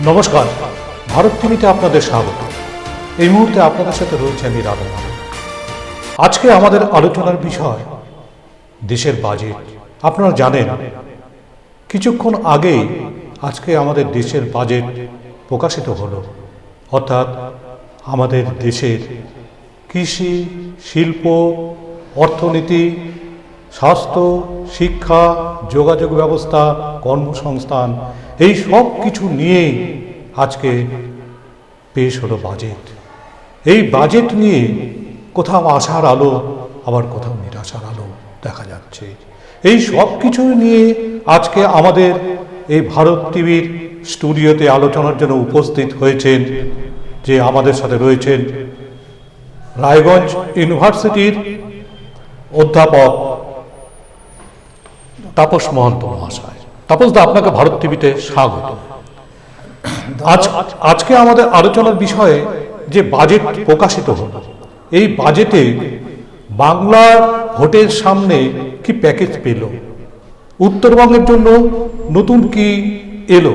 নমস্কার, ভারত টিভিতে আপনাদের স্বাগত। এই মুহূর্তে আপনাদের সাথে রয়েছে আমি রাধা। আজকে আমাদের আলোচনার বিষয় দেশের বাজেট। আপনারা জানেন কিছুক্ষণ আগেই আজকে আমাদের দেশের বাজেট প্রকাশিত হলো, অর্থাৎ আমাদের দেশের কৃষি, শিল্প, অর্থনীতি, স্বাস্থ্য, শিক্ষা, যোগাযোগ ব্যবস্থা, কর্মসংস্থান, এই সব কিছু নিয়েই আজকে পেশ হলো বাজেট। এই বাজেট নিয়ে কোথাও আশার আলো, আবার কোথাও নিরাশার আলো দেখা যাচ্ছে। এই সব কিছু নিয়ে আজকে আমাদের এই ভারত টিভির স্টুডিওতে আলোচনার জন্য উপস্থিত হয়েছেন যে আমাদের সাথে রয়েছেন রায়গঞ্জ ইউনিভার্সিটির অধ্যাপক তাপস মহন্ত মহাশয়। তাপসদা, আপনাকে ভারত টিভিতে স্বাগত। আজকে আমাদের আলোচনার বিষয়ে যে বাজেট প্রকাশিত হলো, এই বাজেটে বাংলার ভোটের সামনে কি প্যাকেজ পেল, উত্তরবঙ্গের জন্য নতুন কি এলো,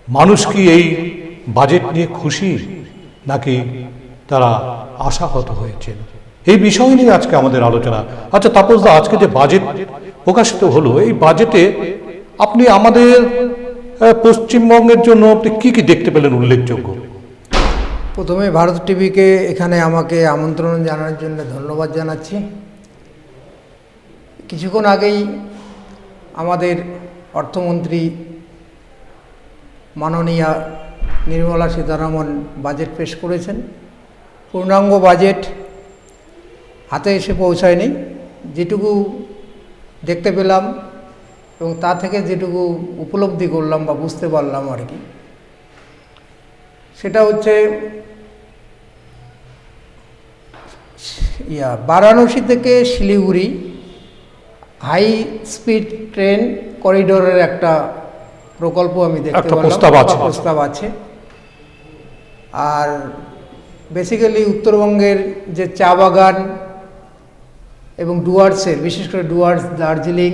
মানুষ কি এই বাজেট নিয়ে খুশি নাকি তারা আশাহত হয়েছেন, এই বিষয় নিয়ে আজকে আমাদের আলোচনা। আচ্ছা তাপসদা, আজকে যে বাজেট প্রকাশিত হলো, এই বাজেটে আপনি আমাদের পশ্চিমবঙ্গের জন্য আপনি কি কি দেখতে পেলেন উল্লেখযোগ্য? প্রথমে ভারত টিভিকে এখানে আমাকে আমন্ত্রণ জানানোর জন্য ধন্যবাদ জানাচ্ছি। কিছুক্ষণ আগেই আমাদের অর্থমন্ত্রী মাননীয়া নির্মলা সীতারামন বাজেট পেশ করেছেন। পূর্ণাঙ্গ বাজেট হাতে এসে পৌঁছায়নি, যেটুকু দেখতে পেলাম এবং তা থেকে যেটুকু উপলব্ধি করলাম বা বুঝতে পারলাম আর কি, সেটা হচ্ছে বারাণসী থেকে শিলিগুড়ি হাই স্পিড ট্রেন করিডোরের একটা প্রকল্প আমি দেখতে পেলাম, প্রস্তাব আছে। আর বেসিক্যালি উত্তরবঙ্গের যে চা বাগান এবং ডুয়ার্সের, বিশেষ করে ডুয়ার্স, দার্জিলিং,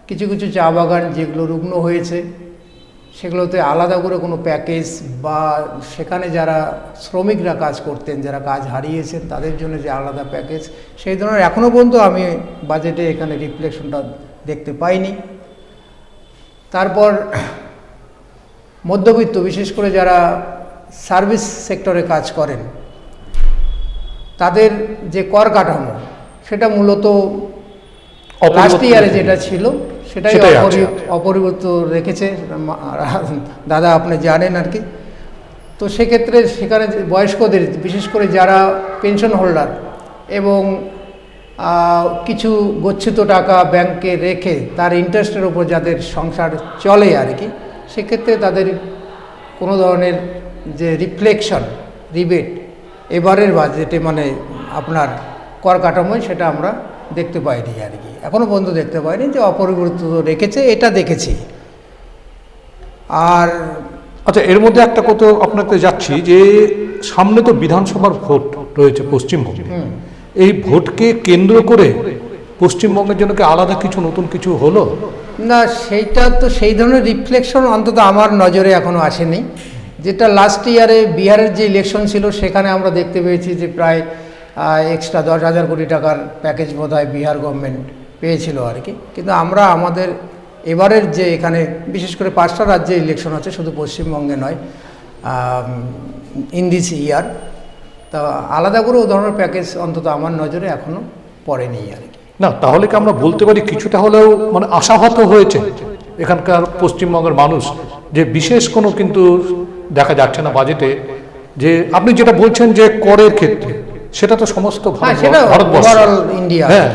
কিছু কিছু চা বাগান যেগুলো রুগ্ন হয়েছে, সেগুলোতে আলাদা করে কোনো প্যাকেজ বা সেখানে যারা শ্রমিকরা কাজ করতেন, যারা কাজ হারিয়েছেন, তাদের জন্য যে আলাদা প্যাকেজ, সেই ধরনের এখনও পর্যন্ত আমি বাজেটে এখানে রিফ্লেকশনটা দেখতে পাইনি। তারপর মধ্যবিত্ত, বিশেষ করে যারা সার্ভিস সেক্টরে কাজ করেন, তাদের যে কর কাঠামো, সেটা মূলত লাস্ট ইয়ারে যেটা ছিল সেটাই অপরিবর্তিত রেখেছে। দাদা আপনি জানেন আর কি। তো সেক্ষেত্রে সেখানে বয়স্কদের, বিশেষ করে যারা পেনশন হোল্ডার এবং কিছু গচ্ছিত টাকা ব্যাংকে রেখে তার ইন্টারেস্টের ওপর যাদের সংসার চলে আর কি, সেক্ষেত্রে তাদের কোনো ধরনের যে রিফ্লেকশন, রিবেট এবারের বাজেটে মানে আপনার কর কাঠামোয় সেটা আমরা দেখতে পাইনি আর কি, এখনও পর্যন্ত দেখতে পাইনি, যে অপরিবর্তিত রেখেছে, এটা দেখেছি। আর আচ্ছা, এর মধ্যে একটা কথা আপনাকে যাচ্ছি যে সামনে তো বিধানসভার ভোট রয়েছে পশ্চিমবঙ্গে। এই ভোটকে কেন্দ্র করে পশ্চিমবঙ্গের জন্য কি আলাদা কিছু নতুন কিছু হলো না? সেইটা তো সেই ধরনের রিফ্লেকশন অন্তত আমার নজরে এখনও আসেনি। যেটা লাস্ট ইয়ারে বিহারের যে ইলেকশন ছিল, সেখানে আমরা দেখতে পেয়েছি যে প্রায় এক্সট্রা 10,000 কোটি টাকার প্যাকেজ বোধহয় বিহার গভর্নমেন্ট পেয়েছিল আর কি। কিন্তু আমরা আমাদের এবারের যে এখানে বিশেষ করে 5টা রাজ্যে ইলেকশন আছে, শুধু পশ্চিমবঙ্গে নয়, ইন দিস ইয়ার, তা আলাদা করে ও ধরনের প্যাকেজ অন্তত আমার নজরে এখনও পড়েনি আর কি। না, তাহলে কি আমরা বলতে পারি কিছুটা হলেও মানে আশাহত হয়েছে এখানকার পশ্চিমবঙ্গের মানুষ, যে বিশেষ কোনো কিন্তু দেখা যাচ্ছে না বাজেটে? যে আপনি যেটা বলছেন যে করের ক্ষেত্রে, সেটা তো সমস্ত ভারতবর্ষ, ইন্ডিয়া, হ্যাঁ,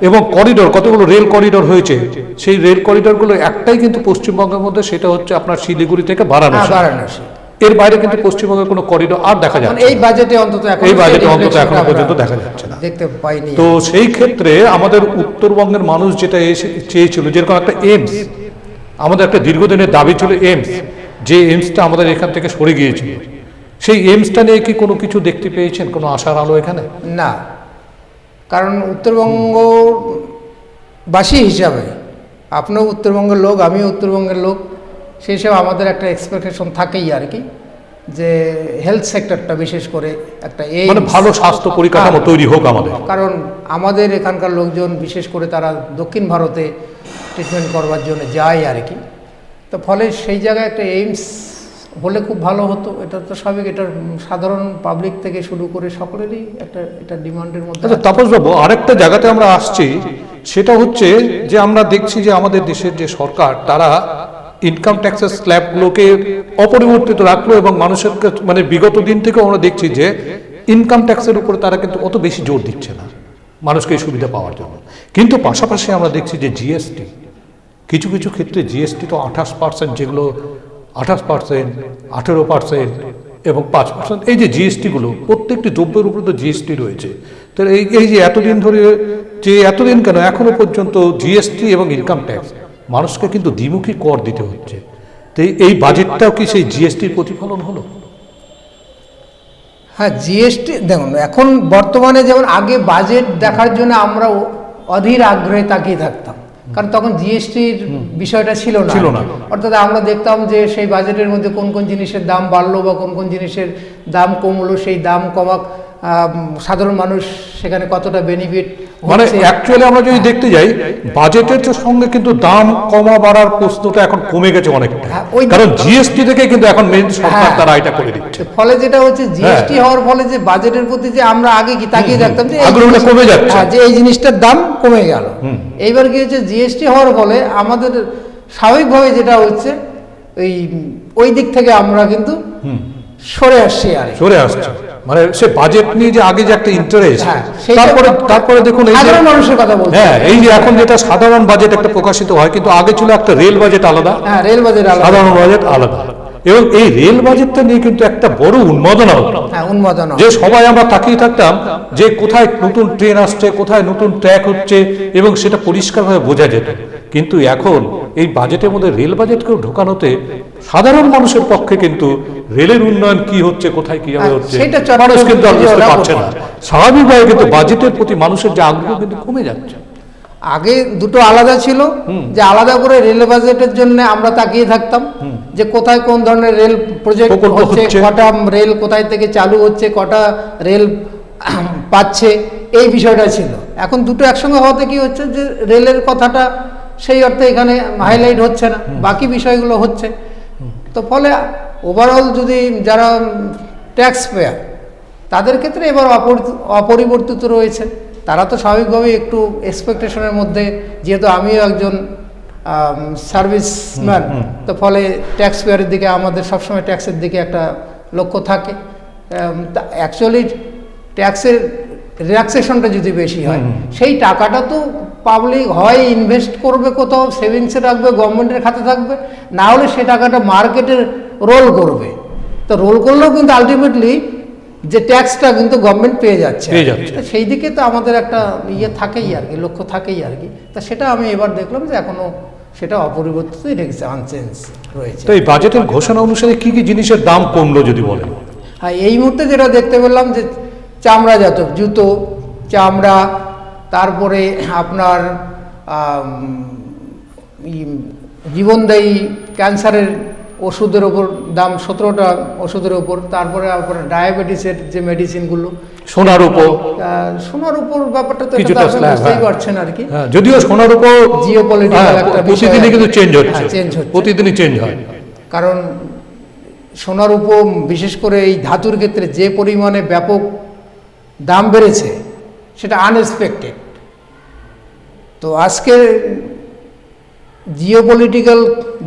এবং করিডোর, কতগুলো রেল করিডোর হয়েছে, সেই রেল করিডোরগুলো একটাই কিন্তু পশ্চিমবঙ্গের মধ্যে, সেটা হচ্ছে আপনার শিলিগুড়ি থেকে বারাণসী। এর বাইরে কিন্তু পশ্চিমবঙ্গের কোনো করিডোর আর দেখা যাচ্ছে এই বাজেটে অন্তত এখনো পর্যন্ত দেখা যাচ্ছে না, দেখতে পাইনি। তো সেই ক্ষেত্রে আমাদের উত্তরবঙ্গের মানুষ যেটা চেয়েছিল, যেরকম একটা এইমস, আমাদের একটা দীর্ঘদিনের দাবি ছিল এইমস, যে এইমসটা আমাদের এখান থেকে সরে গিয়েছিল, সেই এইমসটা নিয়ে কি কোনো কিছু দেখতে পেয়েছেন, কোনো আশার আলো এখানে? না, কারণ উত্তরবঙ্গবাসী হিসাবে, আপনিও উত্তরবঙ্গের লোক, আমিও উত্তরবঙ্গের লোক, সেই হিসেবে আমাদের একটা এক্সপেকটেশন থাকেই আর কি, যে হেলথ সেক্টরটা বিশেষ করে একটা মানে ভালো স্বাস্থ্য পরিকাঠামো তৈরি হোক আমাদের। কারণ আমাদের এখানকার লোকজন বিশেষ করে তারা দক্ষিণ ভারতে ট্রিটমেন্ট করবার জন্য যায় আর কি। তো ফলে সেই জায়গায় একটা এইমস হলে খুব ভালো হতো। এটা তো স্বাভাবিক, এটা সাধারণ পাবলিক থেকে শুরু করে সকলেরই একটা এটা ডিমান্ডের মধ্যে। আচ্ছা তাপসবাবু, আরেকটা জায়গাতে আমরা আসছি, সেটা হচ্ছে যে আমরা দেখছি যে আমাদের দেশের যে সরকার তারা ইনকাম ট্যাক্সের স্ল্যাবগুলোকে অপরিবর্তিত রাখলো এবং মানুষের মানে বিগত দিন থেকে আমরা দেখছি যে ইনকাম ট্যাক্সের উপরে তারা কিন্তু অত বেশি জোর দিচ্ছে না মানুষকে এই সুবিধা পাওয়ার জন্য। কিন্তু পাশাপাশি আমরা দেখছি যে জিএসটি, কিছু কিছু ক্ষেত্রে জিএসটি তো 28%, যেগুলো 28%, 18% এবং 5%, এই যে জিএসটিগুলো প্রত্যেকটি দ্রব্যের উপরে তো জিএসটি রয়েছে। তো এই যে এতদিন ধরে, যে এতদিন কেন এখনো পর্যন্ত জিএসটি এবং ইনকাম ট্যাক্স মানুষকে কিন্তু দ্বিমুখী কর দিতে হচ্ছে। তো এই বাজেটটাও কি সেই জিএসটির প্রতিফলন হলো? হ্যাঁ, জিএসটি দেখুন, এখন বর্তমানে যেমন আগে বাজেট দেখার জন্য আমরা অধীর আগ্রহে তাকিয়ে থাকতাম, কারণ তখন জিএসটির বিষয়টা ছিল না। অর্থাৎ আমরা দেখতাম যে সেই বাজেটের মধ্যে কোন কোন জিনিসের দাম বাড়লো বা কোন কোন জিনিসের দাম কমলো, সেই দাম কমা সাধারণ মানুষ সেখানে কতটা বেনিফিট। মানে অ্যাকচুয়ালি আমরা যদি দেখতে যাই, বাজেটের সঙ্গে কিন্তু দাম কমা বাড়ার প্রশ্নটা এখন কমে গেছে অনেকটা, কারণ জিএসটি থেকে কিন্তু এখন মেন সরকার তারা এটা করে দিচ্ছে। ফলে যেটা হচ্ছে জিএসটি হওয়ার ফলে যে বাজেটের প্রতি যে আমরা আগে কি তাকিয়ে দেখতাম যে আগ্রহটা কমে যাচ্ছে, যে এই জিনিসটার দাম কমে গেল। এইবার কি হচ্ছে, জিএসটি হওয়ার ফলে আমাদের স্বাভাবিকভাবে যেটা হচ্ছে ওই দিক থেকে আমরা কিন্তু সরে আসছি, সরে আসছে। মানে সে বাজেট নিয়ে যে আগে যে একটা ইন্টারেস্ট, তারপরে দেখুন সাধারণ মানুষের কথা বলছি, হ্যাঁ, এই যে এখন যেটা সাধারণ বাজেট একটা প্রকাশিত হয়, কিন্তু আগে ছিল একটা রেল বাজেট আলাদা, রেল বাজেট আলাদা, সাধারণ বাজেট আলাদা। এবং এই রেল বাজেটটা নিয়ে কিন্তু একটা বড় উন্মাদনা হতো, যে সবাই আমরা তাকিয়ে থাকতাম যে কোথায় নতুন ট্রেন আসছে, কোথায় নতুন ট্র্যাক হচ্ছে, এবং সেটা পরিষ্কারভাবে বোঝা যেত। কিন্তু এখন এই বাজেটের মধ্যে রেল বাজেটকেও ঢোকানোতে সাধারণ মানুষের পক্ষে কিন্তু রেলের উন্নয়ন কি হচ্ছে, কোথায় কিভাবে হচ্ছে, মানুষ কিন্তু আর বুঝতে পারছে না। স্বাভাবিকভাবে কিন্তু বাজেটের প্রতি মানুষের যে আগ্রহ কিন্তু কমে যাচ্ছে। আগে দুটো আলাদা ছিল, যে আলাদা করে রেল বাজেটের জন্য আমরা তাকিয়ে থাকতাম যে কোথায় কোন ধরনের রেল প্রজেক্ট হচ্ছে, কটা রেল কোথায় থেকে চালু হচ্ছে, কটা রেল পাচ্ছে, এই বিষয়টা ছিল। এখন দুটো একসঙ্গে হওয়াতে কি হচ্ছে, যে রেলের কথাটা সেই অর্থে এখানে হাইলাইট হচ্ছে না, বাকি বিষয়গুলো হচ্ছে। তো ফলে ওভারঅল যদি যারা ট্যাক্স পেয়ার তাদের ক্ষেত্রে এবার অপরিবর্তিত রয়েছে। তারা তো স্বাভাবিকভাবেই একটু এক্সপেকটেশনের মধ্যে, যেহেতু আমিও একজন সার্ভিসম্যান, তো ফলে ট্যাক্স পেয়ারের দিকে আমাদের সবসময় ট্যাক্সের দিকে একটা লক্ষ্য থাকে। অ্যাকচুয়ালি ট্যাক্সের রিল্যাক্সেশনটা যদি বেশি হয়, সেই টাকাটা তো পাবলিক হয় ইনভেস্ট করবে কোথাও, সেভিংসে রাখবে, গভর্নমেন্টের খাতে থাকবে, না হলে সে টাকাটা মার্কেটের রোল করবে। তো রোল করলেও কিন্তু আলটিমেটলি যে ট্যাক্সটা কিন্তু গভর্নমেন্ট পেয়ে যাচ্ছে, সেই দিকে তো আমাদের একটা থাকেই আর কি, লক্ষ্য থাকেই আর কি। তা সেটা আমি এবার দেখলাম যে এখনো সেটা অপরিবর্তিতই রেখেছে, আনচেঞ্জ রয়েছে। তো এই বাজেটের ঘোষণা অনুসারে কি কি জিনিসের দাম কমলো যদি বলেন? হ্যাঁ, এই মুহূর্তে যেটা দেখতে পেলাম যে চামড়াজাত জুতো, চামড়া, তারপরে আপনার জীবনদায়ী ক্যান্সারের ওষুধের ওপর দাম 17টা ওষুধের ওপর, তারপরে ডায়াবেটিসের যে মেডিসিনগুলো, সোনার উপর ব্যাপারটা তো বুঝতেই পারছেন আর কি। যদিও সোনার উপর জিওপলিটিক্যাল একটা প্রতিদিনই কিন্তু চেঞ্জ হচ্ছে, প্রতিদিনই চেঞ্জ হয়। কারণ সোনার উপর বিশেষ করে এই ধাতুর ক্ষেত্রে যে পরিমাণে ব্যাপক দাম বেড়েছে, সেটা আনএক্সপেক্টেড। তো আজকে জিওপলিটিক্যাল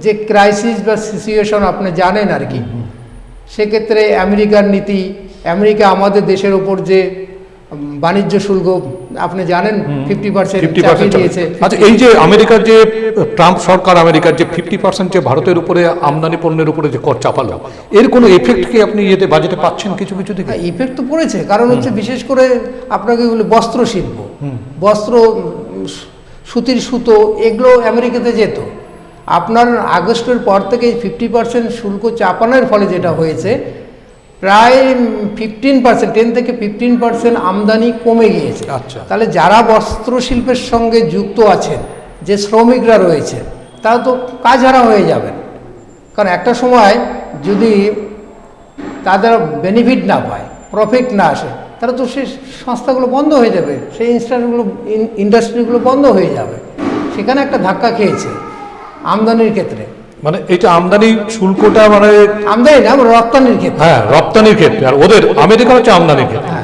যে ক্রাইসিস বা সিচুয়েশন আপনি জানেন আর কি, সেক্ষেত্রে আমেরিকার নীতি, আমেরিকা আমাদের দেশের উপর যে বাণিজ্য শুল্ক আপনি জানেন 50% দিয়েছে। আচ্ছা, এই যে আমেরিকার যে ট্রাম্প সরকার, আমেরিকার যে 50% যে ভারতের উপরে আমদানি পণ্যের উপরে যে কর চাপালো, এর কোনো এফেক্ট কি আপনি এতে বাজেটে পাচ্ছেন কিছু কিছু দিকে? ইফেক্ট তো পড়েছে, কারণ হচ্ছে বিশেষ করে আপনাকে বলি বস্ত্র শিল্প, বস্ত্র, সুতির সুতো, এগুলো আমেরিকাতে যেত। আপনার আগস্টের পর থেকে 50% শুল্ক চাপানোর ফলে যেটা হয়েছে, প্রায় 15%, 10 থেকে 15% আমদানি কমে গিয়েছে। আচ্ছা, তাহলে যারা বস্ত্র শিল্পের সঙ্গে যুক্ত আছেন, যে শ্রমিকরা রয়েছে, তারা তো কাজ হারা হয়ে যাবেন। কারণ একটা সময় যদি তাদের বেনিফিট না পায়, প্রফিট না আসে, তাহলে তো সেই সংস্থাগুলো বন্ধ হয়ে যাবে, সেই ইন্ডাস্ট্রিগুলো বন্ধ হয়ে যাবে। সেখানে একটা ধাক্কা খেয়েছে আমদানির ক্ষেত্রে। মানে এটা আমদানি শুল্কটা মানে আমদানি না, রপ্তানির ক্ষেত্রে। হ্যাঁ, রপ্তানির ক্ষেত্রে। আর ওদের আমেরিকা হচ্ছে আমদানির ক্ষেত্রে।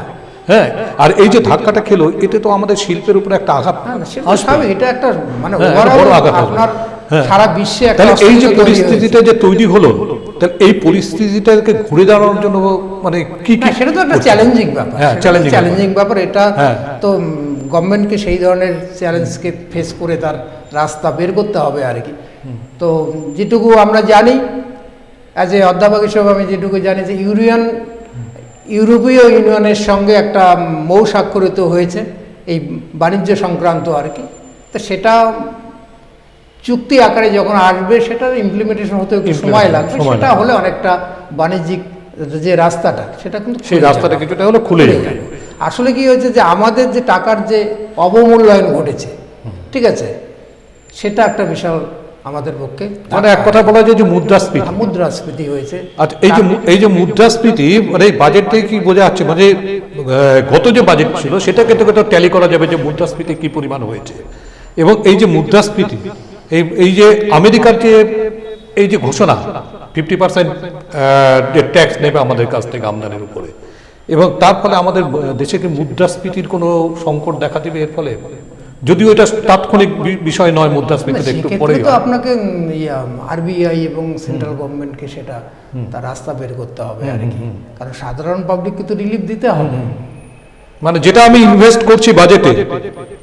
হ্যাঁ, আর এই যে ধাক্কাটা খেলো, এতে তো আমাদের শিল্পের উপরে একটা আঘাত আসবে। এটা একটা মানে বড় আঘাত আপনার সারা বিশ্বে একটা এই যে পরিস্থিতিটা যে তৈরি হলো, তাহলে এই পরিস্থিতিটাকে ঘুরে দাঁড়ানোর জন্য মানে কি কি, সেটা তো একটা চ্যালেঞ্জিং ব্যাপার। হ্যাঁ, চ্যালেঞ্জিং ব্যাপার। এটা তো গভর্নমেন্টকে সেই ধরনের চ্যালেঞ্জকে ফেস করে তার রাস্তা বের করতে হবে আর কি। তো যেটুকু আমরা জানি, অ্যাজ এ অধ্যাপক হিসেবে আমি যেটুকু জানি যে ইউরোপীয় ইউনিয়নের সঙ্গে একটা মৌ স্বাক্ষরিত হয়েছে এই বাণিজ্য সংক্রান্ত আর কি। তো সেটা চুক্তি আকারে যখন আসবে, সেটার ইমপ্লিমেন্টেশন হতে একটু সময় লাগবে। সেটা হলে অনেকটা বাণিজ্যিক যে রাস্তাটা, সেটা কিন্তু সেই রাস্তাটা কিছুটা হলো খুলে যাবে। আসলে কি হয়েছে যে আমাদের যে টাকার যে অবমূল্যায়ন ঘটেছে, ঠিক আছে, সেটা একটা বিশাল আমাদের পক্ষে, মানে এক কথা বলা যায় যে মুদ্রাস্ফীতি হয়েছে। আচ্ছা, এই যে মুদ্রাস্ফীতি মানে বাজেট থেকে কি বোঝা যাচ্ছে, মানে গত যে বাজেট ছিল সেটাকে তো ট্যালি করা যাবে যে মুদ্রাস্ফীতি কি পরিমাণ হয়েছে। এবং এই যে মুদ্রাস্ফীতি, এই যে আমেরিকার যে এই যে ঘোষণা 50% যে ট্যাক্স নেবে আমাদের কাছ থেকে আমদানির উপরে, এবং তার ফলে আমাদের দেশে কি মুদ্রাস্ফীতির কোনো সংকট দেখা দেবে এর ফলে? যদিও এটা তাৎক্ষণিক বিষয় নয়, মুদ্রাস্ফীতিতে একটু পরেই তো আপনাকে আরবিআই এবং সেন্ট্রাল গভর্নমেন্টকে সেটা তার রাস্তা বের করতে হবে আর কি। কারণ সাধারণ পাবলিককে তো রিলিফ দিতে হবে। মানে যেটা আমি ইনভেস্ট করছি বাজেটে,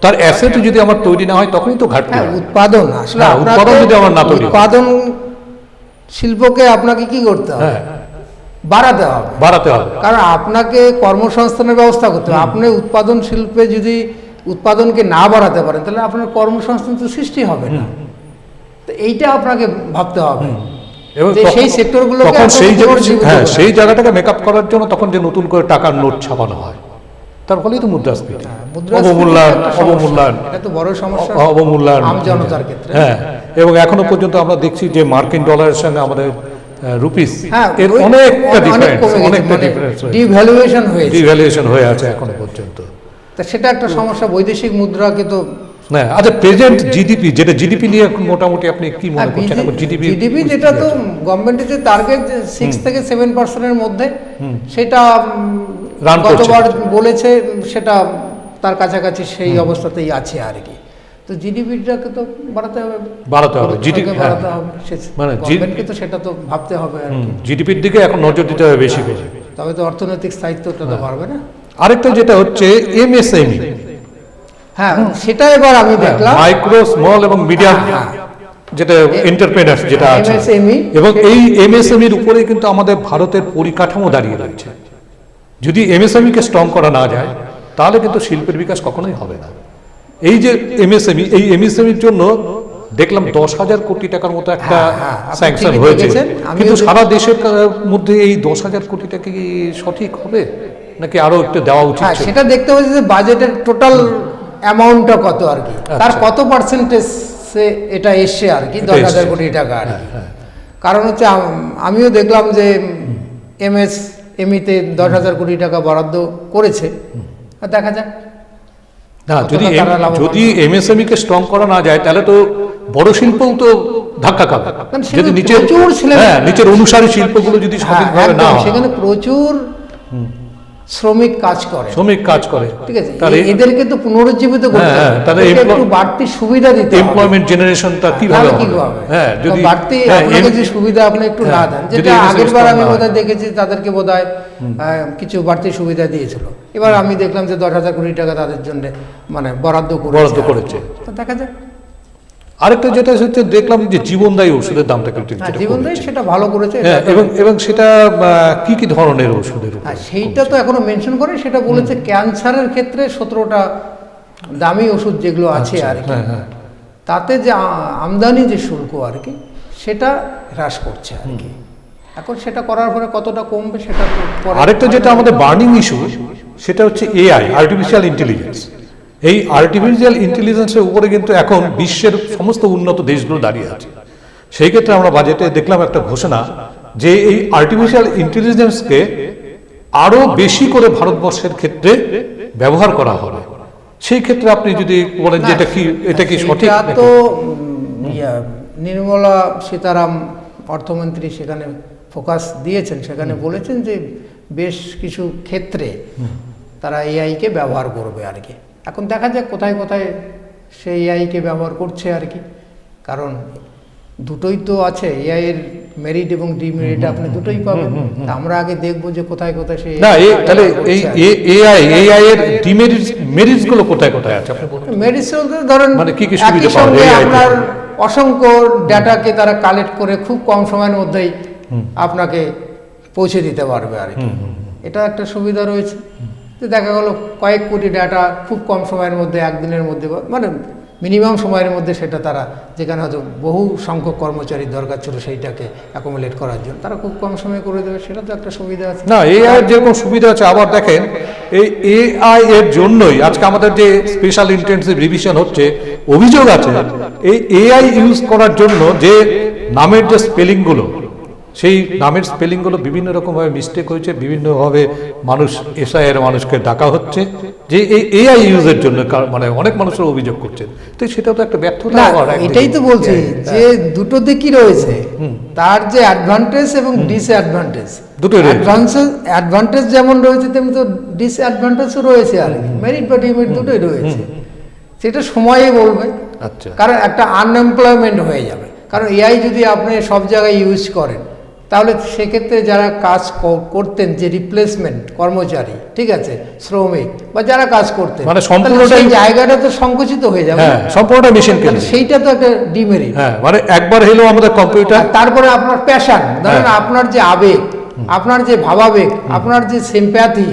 তার অ্যাসেট যদি আমার তৈরি না হয় তখনই তো ঘাটতি। উৎপাদন আসলে উৎপাদন যদি আমার না তৈরি, উৎপাদন শিল্পকে আপনাকে কি করতে হবে? বাড়াতে হবে। কারণ আপনাকে কর্মসংস্থানের ব্যবস্থা করতে হবে। আপনি উৎপাদন শিল্পে যদি উৎপাদনকে না বাড়াতে পারেন, তাহলে আপনার কর্মসংস্থান তো সৃষ্টি হবে না। তো এইটা আপনাকে ভাবতে হবে। এবং সেই সেক্টরগুলোকে সেই জায়গাটাকে মেকআপ করার জন্য তখন যে নতুন করে টাকার নোট ছাপানো হয়, তার ফলেই তো মুদ্রাস্ফীতি, অবমূল্যায়ন, এটা তো বড় সমস্যা, অবমূল্যায়ন আম জনতার ক্ষেত্রে। হ্যাঁ, এবং এখনো পর্যন্ত আমরা দেখছি যে মার্কিন ডলারের সঙ্গে আমাদের রুপিস এর অনেকটা ডিফারেন্স, ডিভ্যালুয়েশন হয়ে আছে এখনো পর্যন্ত। তা সেটা একটা সমস্যা। বৈদেশিক মুদ্রাকে তো আচ্ছা, প্রেজেন্ট জিডিপি, যেটা জিডিপি নিয়ে এখন মোটামুটি আপনি কি মনে করছেন? জিডিপি যেটা তো গভর্নমেন্টের যে টার্গেট 6 থেকে 7% মধ্যে, সেটা গতবার বলেছে, সেটা তার কাছাকাছি সেই অবস্থাতেই আছে আর কি। তো জিডিপিটাকে তো বাড়াতে হবে। জিডিপি বাড়াতে হবে, মানে গভর্নমেন্টকে তো সেটা তো ভাবতে হবে আর কি। জিডিপির দিকে এখন নজর দিতে হবে বেশি করে, তবে তো অর্থনৈতিক স্থায়িত্বটা তো বাড়বে না। আরেকটা যেটা হচ্ছে এমএসএমই, হ্যাঁ, সেটা এবার আমি দেখলাম মাইক্রো, স্মল এবং মিডিয়াম যেটা এন্টারপ্রেনার্স যেটা আছে, এবং এই এমএসএমইর উপরে কিন্তু আমাদের ভারতের পরিকাঠামো দাঁড়িয়ে রয়েছে। যদি এমএসএমই কে স্ট্রং করা না যায়, তাহলে কিন্তু শিল্পের বিকাশ কখনোই হবে না। এই যে এমএসএমই, এই এমএসএমইর জন্য দেখলাম 10,000 কোটি টাকার মতো একটা স্যাংশন হয়েছে, কিন্তু সারা দেশের মধ্যে এই 10,000 কোটি টাকা কি সঠিক হবে নাকি আরো একটু দেওয়া উচিত? সেটা দেখতে হবে যে বাজেটের টোটাল অ্যামাউন্টটা কত আর কি, তার কত পার্সেন্টেজ এটা এসছে আর কি, 10,000 কোটি টাকা আর কি। কারণ হচ্ছে আমিও দেখলাম যে এমএসএমইতে 10,000 কোটি টাকা বরাদ্দ করেছে। দেখা যাক। না, যদি এমএসএমই কে স্ট্রং করা না যায়, তাহলে তো বড় শিল্পও তো ধাক্কা খাবে। যদি নিচের অনুসারী শিল্পগুলো যদি সঠিকভাবে না হয়, সেখানে প্রচুর শ্রমিক কাজ করে, ঠিক আছে, এদেরকে তো পুনরুজ্জীবিত করতে হবে, তাদের একটু বাড়তি সুবিধা দিতে হবে। এমপ্লয়মেন্ট জেনারেশনটা কিভাবে হবে? হ্যাঁ, যদি বাড়তি আপনাকে যে সুবিধা আপনি একটু না দেন, যেটা আগেরবার আমি বোধহয় দেখেছি তাদেরকে বোধহয় কিছু বাড়তি সুবিধা দিয়েছিল। এবার আমি দেখলাম যে 10,000 কোটি টাকা তাদের জন্য মানে বরাদ্দ করেছে। তো দেখা যাক। আরেকটা যেটা হচ্ছে দেখলাম যে জীবনদায়ী ওষুধের দামটা কিন্তু জীবনদায়ী সেটা ভালো করেছে, এবং সেটা কি ধরনের ওষুধের, সেইটা তো এখনো মেনশন করে। সেটা বলেছে ক্যান্সারের ক্ষেত্রে 17টা দামি ওষুধ যেগুলো আছে আর কি, তাতে যে আমদানি যে শুল্ক আর কি, সেটা হ্রাস করছে আর কি। এখন সেটা করার পরে কতটা কমবে সেটা। আরেকটা যেটা আমাদের বার্নিং ইস্যু, সেটা হচ্ছে এআই, আর্টিফিশিয়াল ইন্টেলিজেন্স। এই আর্টিফিশিয়াল ইন্টেলিজেন্সের উপরে কিন্তু এখন বিশ্বের সমস্ত উন্নত দেশগুলো দাঁড়িয়ে আছে। সেই ক্ষেত্রে আমরা বাজেটে দেখলাম একটা ঘোষণা যে এই আর্টিফিশিয়াল ইন্টেলিজেন্সকে আরো বেশি করে ভারতবর্ষের ক্ষেত্রে ব্যবহার করা হবে। সেই ক্ষেত্রে আপনি যদি বলেন যে এটা কি সঠিক? এটা তো নির্মলা সীতারাম অর্থমন্ত্রী সেখানে ফোকাস দিয়েছেন, সেখানে বলেছেন যে বেশ কিছু ক্ষেত্রে তারা এআইকে ব্যবহার করবে আর কি। এখন দেখা যাক কোথায় কোথায় সেই এআইকে ব্যবহার করছে আর কি, কারণ দুটোই তো আছে, এআই এর মেরিট এবং ডিমেরিট আপনি দুটোই পাবেন। তা আমরা আগে দেখবো যে কোথায় কোথায় সেই তাহলে এই এআই এর মেরিটস গুলো কোথায় কোথায় আছে আপনি বলুন। মেরিটস বলতে ধরেন মানে কি কি সুবিধা একই পাওয়া সঙ্গে যায় আপনার অসংখ্য ডাটাকে তারা কালেক্ট করে খুব কম সময়ের মধ্যেই আপনাকে পৌঁছে দিতে পারবে আর কি। এটা একটা সুবিধা রয়েছে। তো দেখা গেল কয়েক কোটি ডাটা খুব কম সময়ের মধ্যে, একদিনের মধ্যে, মানে মিনিমাম সময়ের মধ্যে সেটা তারা, যেখানে হয়তো বহু সংখ্যক কর্মচারীর দরকার ছিল সেইটাকে অ্যাকোমোডেট করার জন্য, তারা খুব কম সময়ে করে দেবে, সেটা তো একটা সুবিধা আছে। না, এআই এর যেরকম সুবিধা আছে, আবার দেখেন এই এআই এর জন্যই আজকে আমাদের যে স্পেশাল ইন্টেনসিভ রিভিশন হচ্ছে, অভিযোগ আছে এই এআই ইউজ করার জন্য যে নামের যে স্পেলিং গুলো, সেই নামের স্পেলিং গুলো বিভিন্ন রকম ভাবে মিস্টেক হয়েছে, বিভিন্নভাবে মানুষ এসআই এর মানুষকে ডাকা হচ্ছে যে এই এআই ইউজের জন্য, মানে অনেক মানুষের অভিযোগ করছেন। তো সেটা তো একটা ব্যর্থতা। এটাই তো বলছি যে দুটো দিকই রয়েছে, তার যে অ্যাডভান্টেজ এবং ডিসঅ্যাডভান্টেজ, দুটো অ্যাডভান্টেজ যেমন রয়েছে তেমনি তো ডিসঅ্যাডভান্টেজও রয়েছে আর কি, মেরিট বা ডিমেরিট দুটোই রয়েছে। সেটা সময়ই বলবে। আচ্ছা, কারণ একটা আনএমপ্লয়মেন্ট হয়ে যাবে, কারণ এআই যদি আপনি সব জায়গায় ইউজ করেন তাহলে সেক্ষেত্রে যারা কাজ করতেন, যে রিপ্লেসমেন্ট কর্মচারী, ঠিক আছে, শ্রমিক বা যারা কাজ করতেন, মানে সম্পূর্ণটা জায়গাটা তো সংকুচিত হয়ে যাবে, সম্পূর্ণটা মেশিন কে, সেইটা তো একটা ডিমেরিট। মানে একবার হলো আমাদের কম্পিউটার। তারপরে আপনার প্যাশন, ধরেন আপনার যে আবেগ, আপনার যে ভাবাবেগ, আপনার যে সিম্প্যাথি,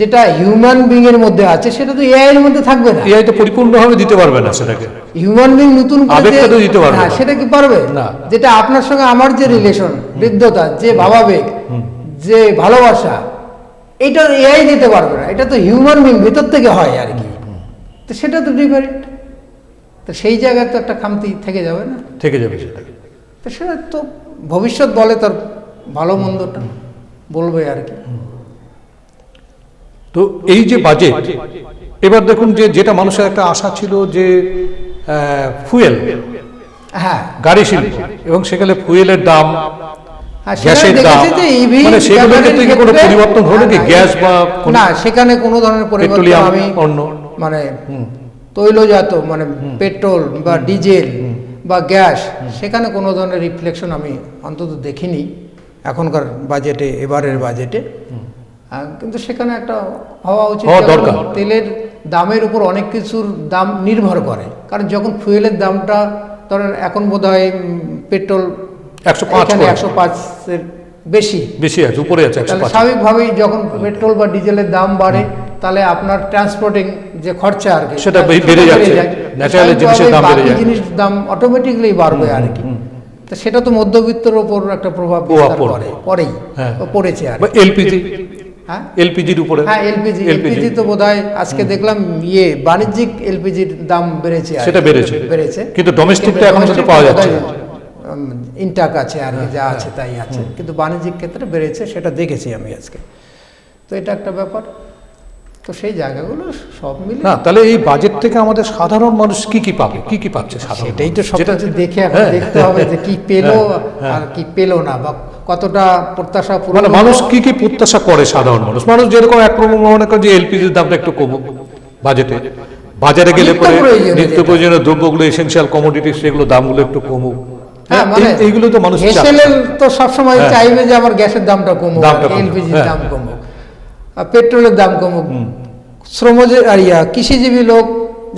যেটা হিউম্যান বিং এর মধ্যে আছে, সেটা তো এআই এর মধ্যে থাকবে না। এআই তো পরিপূর্ণভাবে দিতে পারবে না সেটাকে। হিউম্যান বিং নতুন করে দিতে পারবে না, সেটা কি পারবে না? যেটা আপনার সঙ্গে আমার যে রিলেশন, হৃদ্যতা, যে ভাবাবেগ, যে ভালোবাসা, এটা এআই দিতে পারবে না। এটা তো হিউম্যান বিং ভেতর থেকে হয় আর কি। তো সেটা তো ডিফারেন্ট। তো সেই জায়গায় তো একটা খামতি থেকে যাবে না, থেকে যাবে সেটা। তো সেটা তো ভবিষ্যৎ বলে, তার ভালো মন্দটা বলবে আর কি। তো এই যে বাজেট, এবার দেখুন যে যেটা মানুষের একটা আশা ছিল যে ফুয়েল, গাড়ি শিল্প, এবং সেখানে ফুয়েলের দাম, গ্যাসের দাম, মানে সেগুলোর ক্ষেত্রে কি কোনো পরিবর্তন হলো কি? গ্যাস বা না, সেখানে কোনো ধরনের পরিবর্তন আমি মানে তৈলজাত, মানে পেট্রোল বা ডিজেল বা গ্যাস, সেখানে কোনো ধরনের রিফ্লেকশন আমি অন্তত দেখিনি এখনকার বাজেটে, এবারের বাজেটে। কিন্তু সেখানে একটা হওয়া উচিত। তেলের দামের উপর অনেক কিছুর দাম নির্ভর করে, কারণ যখন ফুয়েলের দামটা ধরেন এখন বোধ হয় পেট্রোল 105-এর বেশি আছে, উপরে আছে, স্বাভাবিকভাবেই যখন পেট্রোল বা ডিজেলের দাম বাড়ে তাহলে আপনার ট্রান্সপোর্টিং যে খরচা আর কি, সেটা বেড়ে যাচ্ছে, ন্যাচারালি জিনিসের দাম বেড়ে যায়, জিনিস দাম অটোমেটিক্যালি বাড়বে আর কি। তো সেটা তো মধ্যবিত্তের উপর একটা প্রভাব পড়েছে আর এলপিজি, এলপিজির উপরে। এলপিজি তো বোধহয় আজকে দেখলাম বাণিজ্যিক এলপিজির দাম বেড়েছে, সেটা বেড়েছে, কিন্তু ডোমেস্টিকটা এখন তো পাওয়া যাচ্ছে না, ইনটাক আছে আর কি, যা আছে তাই আছে, কিন্তু বাণিজ্যিক ক্ষেত্রে বেড়েছে, সেটা দেখেছি আমি আজকে। তো এটা একটা ব্যাপার। তো সেই জায়গাগুলো সব মিলে না, তাহলে এই বাজেট থেকে আমাদের সাধারণ মানুষ কি পাবে, কি পাচ্ছে, সেটাই তো সবকিছু দেখে এখন দেখতে হবে যে কি পেলো আর কি পেলো না, বা কতটা প্রত্যাশা পূরণ, মানে মানুষ কি প্রত্যাশা করে সাধারণ মানুষ। যেরকম এক মনে করে যে এলপিজির দামটা একটু কমুক বাজেটে, বাজারে গেলে পরে নিত্য প্রয়োজনীয় দ্রব্যগুলো, এসেনশিয়াল কমোডিটি, সেগুলো দামগুলো একটু কমুক। এইগুলো তো মানুষ তো সবসময় চাইবে যে আমার গ্যাসের দামটা কমুক, এলপিজির দাম কমুক, পেট্রোলের দাম কমুক। কৃষিজীবী লোক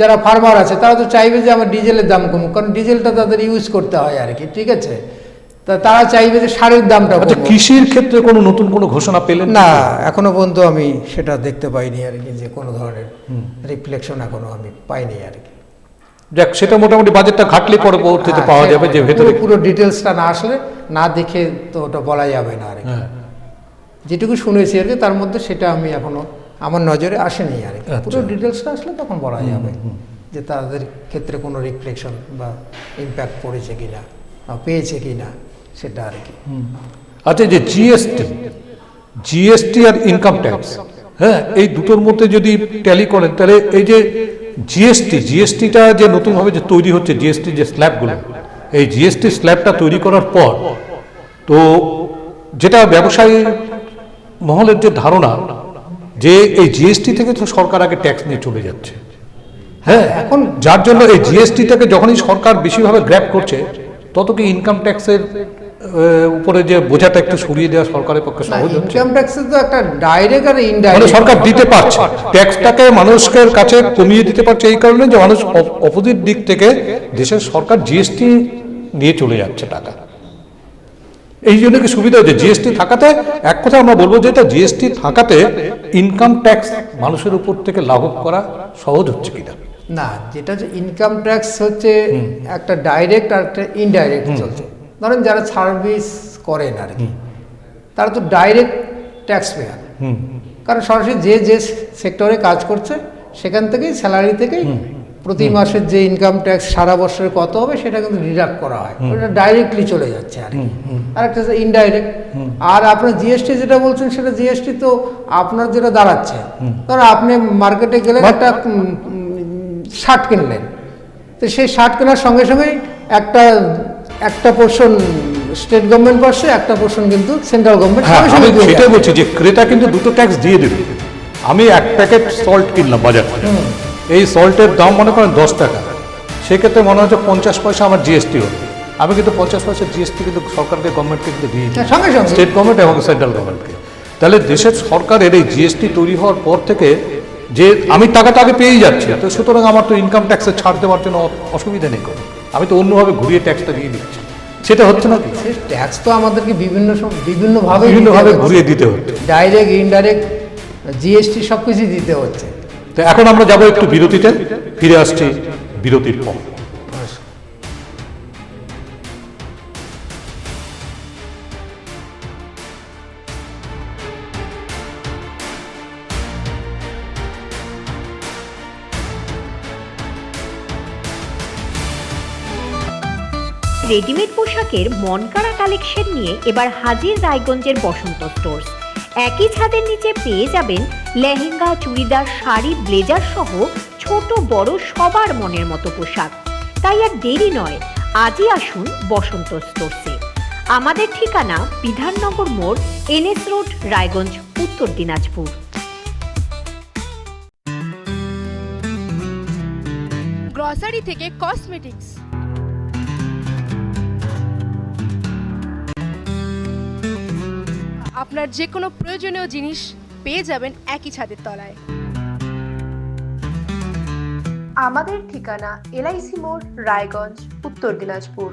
যারা ফার্মার আছে তারা তো চাইবে যে আমার ডিজেলের দাম কমুক, কারণ ডিজেলটা তাদের ইউজ করতে হয় আর কি, ঠিক আছে। তারা চাইবে যে সারের দামটা কমুক। কৃষির ক্ষেত্রে কোনো নতুন কোনো ঘোষণা পেলেন না? এখনো পর্যন্ত আমি সেটা দেখতে পাইনি আর কি, যে কোনো ধরনের রিফ্লেকশন এখনো আমি পাইনি আর কি। যাক, সেটা মোটামুটি বাজেটটা ঘাটলে পরবর্তীতে পাওয়া যাবে, যে ভেতরে পুরো ডিটেলসটা না আসলে, না দেখে তো ওটা বলা যাবে না আর কি। যেটুকু শুনেছি আর কি, তার মধ্যে সেটা আমি এখনো আমার নজরে আসেনি আর কি। পুরো ডিটেলসটা আসলে তখন বলা যাবে যে তাদের ক্ষেত্রে কোনো রিফ্লেকশন বা ইম্প্যাক্ট পড়েছে কিনা। পেয়েছে কি না সেটা আর কি। আচ্ছা, যে জিএসটি আর ইনকাম ট্যাক্স, হ্যাঁ, এই দুটোর মধ্যে যদি ট্যালি করেন তাহলে এই যে জিএসটিটা যে নতুনভাবে যে তৈরি হচ্ছে, জিএসটি যে স্ল্যাবগুলো, এই জিএসটি স্ল্যাবটা তৈরি করার পর তো যেটা ব্যবসায়ী মহলের যে ধারণা যে এই জিএসটি থেকে তো সরকার আগে ট্যাক্স নিয়ে চলে যাচ্ছে, হ্যাঁ, এখন যার জন্য এই জিএসটিটাকে যখনই সরকার বেশিভাবে গ্র্যাব করছে তত কি ইনকাম ট্যাক্সের উপরে যে বোঝাটা একটু সরিয়ে দেওয়া সরকারের পক্ষে সহজ হচ্ছে। ইনকাম ট্যাক্সে তো একটা ডাইরেক্ট আর ইনডাইরেক্ট সরকার দিতে পারছে, ট্যাক্সটাকে মানুষের কাছে কমিয়ে দিতে পারছে এই কারণে যে মানুষ অপোজিট দিক থেকে দেশের সরকার জিএসটি নিয়ে চলে যাচ্ছে টাকা, এই জন্য কি সুবিধা হচ্ছে জিএসটি থাকাতে। এক কথা আমরা বলবো যে এটা জিএসটি থাকাতে ইনকাম ট্যাক্স মানুষের উপর থেকে লাঘব করা সহজ হচ্ছে কিনা। না, যেটা যে ইনকাম ট্যাক্স হচ্ছে একটা ডাইরেক্ট আর একটা ইনডাইরেক্ট চলছে। ধরেন যারা সার্ভিস করেন আর কি, তারা তো ডাইরেক্ট ট্যাক্স পেয়ার, কারণ সরাসরি যে সেক্টরে কাজ করছে সেখান থেকেই স্যালারি থেকেই প্রতি মাসের যে ইনকাম ট্যাক্স সারা বছরে কত হবে সেটা কিন্তু ডিডাক্ট করা হয়, ওটা ডাইরেক্টলি চলে যাচ্ছে আর কি। আর একটা ইনডাইরেক্ট। আর আপনার জিএসটি যেটা বলছেন সেটা জিএসটি তো আপনার যেটা দাঁড়াচ্ছে, ধরো আপনি মার্কেটে গেলেন একটা শার্ট কিনলেন, তো সেই শার্ট কেনার সঙ্গে সঙ্গেই একটা পোর্শন স্টেট গভর্নমেন্ট পাচ্ছে, একটা পোর্শন কিন্তু সেন্ট্রাল গভর্নমেন্ট। আমি সেটাই বলছি যে ক্রেতা কিন্তু দুটো ট্যাক্স দিয়ে দেবে। আমি এক প্যাকেট সল্ট কিনলাম বাজার থেকে, এই সল্টের দাম মনে করেন 10 টাকা, সেক্ষেত্রে মনে হচ্ছে 50 পয়সা আমার জিএসটি হলো, আমি কিন্তু 50 পয়সা জিএসটি কিন্তু সরকারকে গভর্নমেন্টকে কিন্তু দিয়ে দিই, সঙ্গে সঙ্গে স্টেট গভর্নমেন্ট এবং সেন্ট্রাল গভর্নমেন্টকে। তাহলে দেশের সরকারের এই জিএসটি তৈরি হওয়ার পর থেকে যে আমি টাকাটা আগে পেয়েই যাচ্ছি, তো সুতরাং আমার তো ইনকাম ট্যাক্সে ছাড় দেওয়ার জন্য অসুবিধা নেই, আমি তো অন্যভাবে ঘুরিয়ে ট্যাক্সটা দিয়ে দিচ্ছি, সেটা হচ্ছে না কি? ট্যাক্স তো আমাদেরকে বিভিন্নভাবে ঘুরিয়ে দিতে হচ্ছে, ডাইরেক্ট ইনডাইরেক্ট জিএসটি সবকিছু দিতে হচ্ছে। তো এখন আমরা যাবো একটু বিরতিতে, ফিরে আসছি বিরতির পর। রেডিমেড পোশাকের মনকাড়া কালেকশন নিয়ে এবার হাজির রায়গঞ্জের বসন্ত স্টোর্স। একই ছাদের নিচে পেয়ে যাবেন লেহেঙ্গা, চুড়িদার, শাড়ি, ব্লেজার সহ ছোট বড় সবার মনের মতো পোশাক। তাই আর দেরি নয়, আজই আসুন বসন্ত স্টোর্সে। আমাদের ঠিকানা বিধাননগর মোড়, এনএস রোড, রায়গঞ্জ, উত্তর দিনাজপুর। গ্রসারি থেকে কসমেটিক্স, আপনার যে কোনো প্রয়োজনীয় জিনিস পেয়ে যাবেন একই ছাদের তলায়। আমাদের ঠিকানা এলআইসি মোড়, রায়গঞ্জ, উত্তর দিনাজপুর।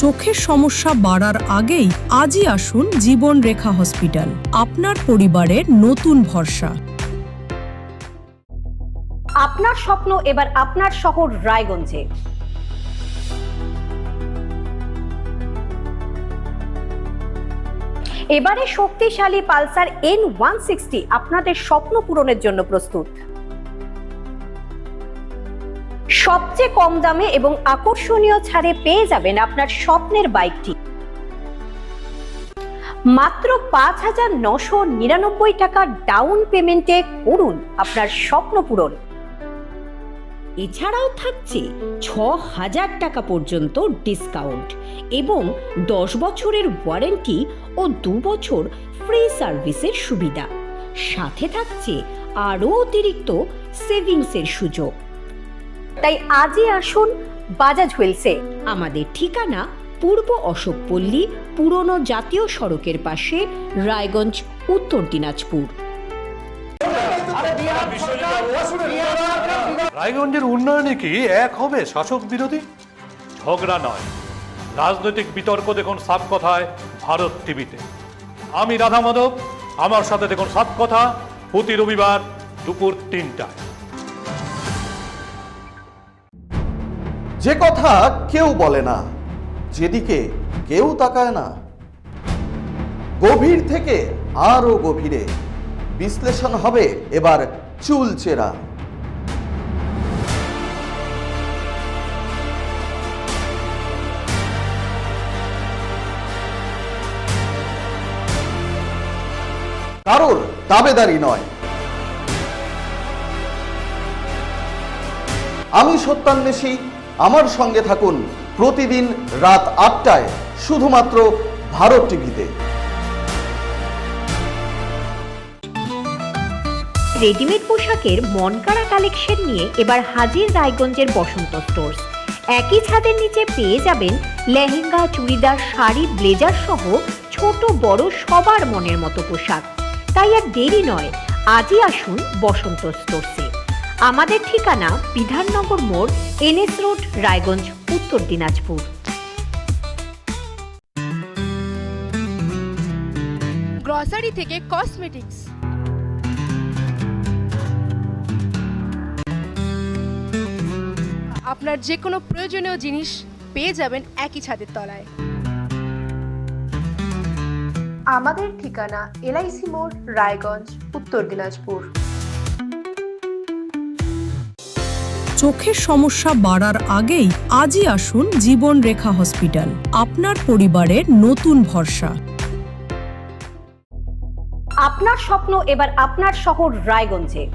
চোখের সমস্যা বাড়ার আগেই আজই আসুন জীবন রেখা হসপিটাল, আপনার পরিবারের নতুন ভরসা। আপনার স্বপ্ন এবার আপনার শহর রায়গঞ্জে। এবারে শক্তিশালী পালসার N160 আপনাদের স্বপ্ন পূরণের জন্য প্রস্তুত। সবচেয়ে কম দামে এবং আকর্ষণীয় ছাড়ে পেয়ে যাবেন আপনার স্বপ্নের বাইকটি। মাত্র 5,999 টাকা ডাউন পেমেন্টে করুন আপনার স্বপ্ন পূরণ। এছাড়াও থাকছে 6,000 টাকা পর্যন্ত ডিসকাউন্ট এবং 10 বছরের ওয়ারেন্টি ও 2 বছর ফ্রি সার্ভিসের সুবিধা। সাথে থাকছে আরও অতিরিক্ত সেভিংসের সুযোগ। তাই আজই আসুন বাজাজ হুইলসে। আমাদের ঠিকানা পূর্ব অশোকপল্লী, পুরনো জাতীয় সড়কের পাশে, রায়গঞ্জ, উত্তর দিনাজপুর। রায়গঞ্জের উন্নয়নে কি এক হবে শাসক বিরোধী? ঝগড়া নয়, রাজনৈতিক বিতর্ক দেখুন সাত কথায় ভারত টিভিতে। আমি রাধা মাধব, আমার সাথে দেখুন সাত কথা প্রতি রবিবার দুপুর 3টায়। যে কথা কেউ বলে না, যেদিকে কেউ তাকায় না, গভীর থেকে আরো গভীরে বিশ্লেষণ হবে এবার চুলচেরা। কারোর দাবেদারি নয়। আমি সত্যান্বেষী, আমার সঙ্গে থাকুন প্রতিদিন রাত ৮টায় শুধুমাত্র ভারত টিভিতে। রেডিমেড পোশাকের মনকাড়া কালেকশন নিয়ে এবার হাজির রায়গঞ্জের বসন্ত স্টোর্স। একই ছাদের নিচে পেয়ে যাবেন লেহেঙ্গা, চুড়িদার, শাড়ি, ব্লেজার সহ ছোট বড় সবার মনের মতো পোশাক। তাই আর দেরি নয়, আজই আসুন বসন্ত স্টোর্সে। আমাদের ঠিকানা বিধাননগর মোড়, NS রোড, রায়গঞ্জ, উত্তর দিনাজপুর। গ্রসারি থেকে কসমেটিক্স, আপনার যে কোনো প্রয়োজনীয় জিনিস পেয়ে যাবেন একই ছাদের তলায়। আমাদের ঠিকানা LIC মোড়, রায়গঞ্জ, উত্তর দিনাজপুর। চোখের সমস্যা বাড়ার আগেই আজই আসুন জীবন রেখা হসপিটাল, আপনার পরিবারের নতুন ভরসা। আপনার স্বপ্ন এবার আপনার শহর রায়গঞ্জে।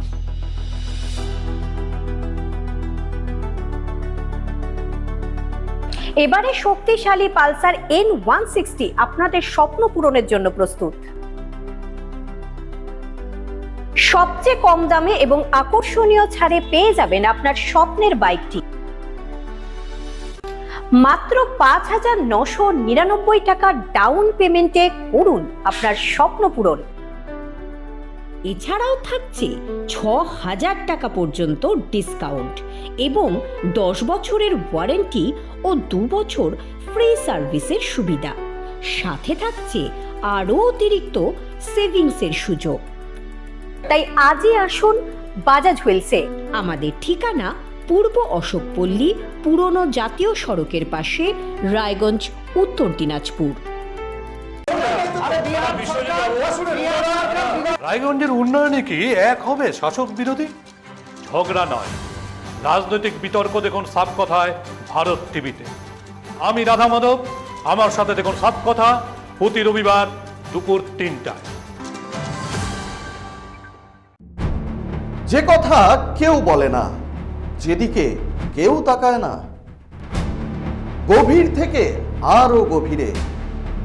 এবারে শক্তিশালী পালসার N160 আপনাদের স্বপ্ন পূরণের জন্য প্রস্তুত। সবচেয়ে কম দামে এবং আকর্ষণীয় ছাড়ে পেয়ে যাবেন আপনার স্বপ্নের বাইকটি। মাত্র 5,999 টাকা ডাউন পেমেন্টে করুন আপনার স্বপ্ন পূরণ। এছাড়াও থাকছে 6,000 টাকা পর্যন্ত ডিসকাউন্ট এবং 10 বছরের ওয়ারেন্টি ও 2 বছর ফ্রি সার্ভিসের সুবিধা। সাথে থাকছে আরও অতিরিক্ত সেভিংসের সুযোগ। তাই আজই আসুন বাজাজ হুইলসে। আমাদের ঠিকানা পূর্ব অশোকপল্লী, পুরনো জাতীয় সড়কের পাশে, রায়গঞ্জ, উত্তর দিনাজপুর। রায়গঞ্জের উন্নয়নে কি এক হবে শাসক বিরোধী? ঝগড়া নয়, রাজনৈতিক বিতর্ক দেখুন সাপ কথায় ভারত টিভিতে। আমি রাধা মাধব, আমার সাথে দেখুন সাপ কথা প্রতি রবিবার দুপুর 3টায়। যে কথা কেউ বলে না, যেদিকে কেউ তাকায় না, গভীর থেকে আরো গভীরে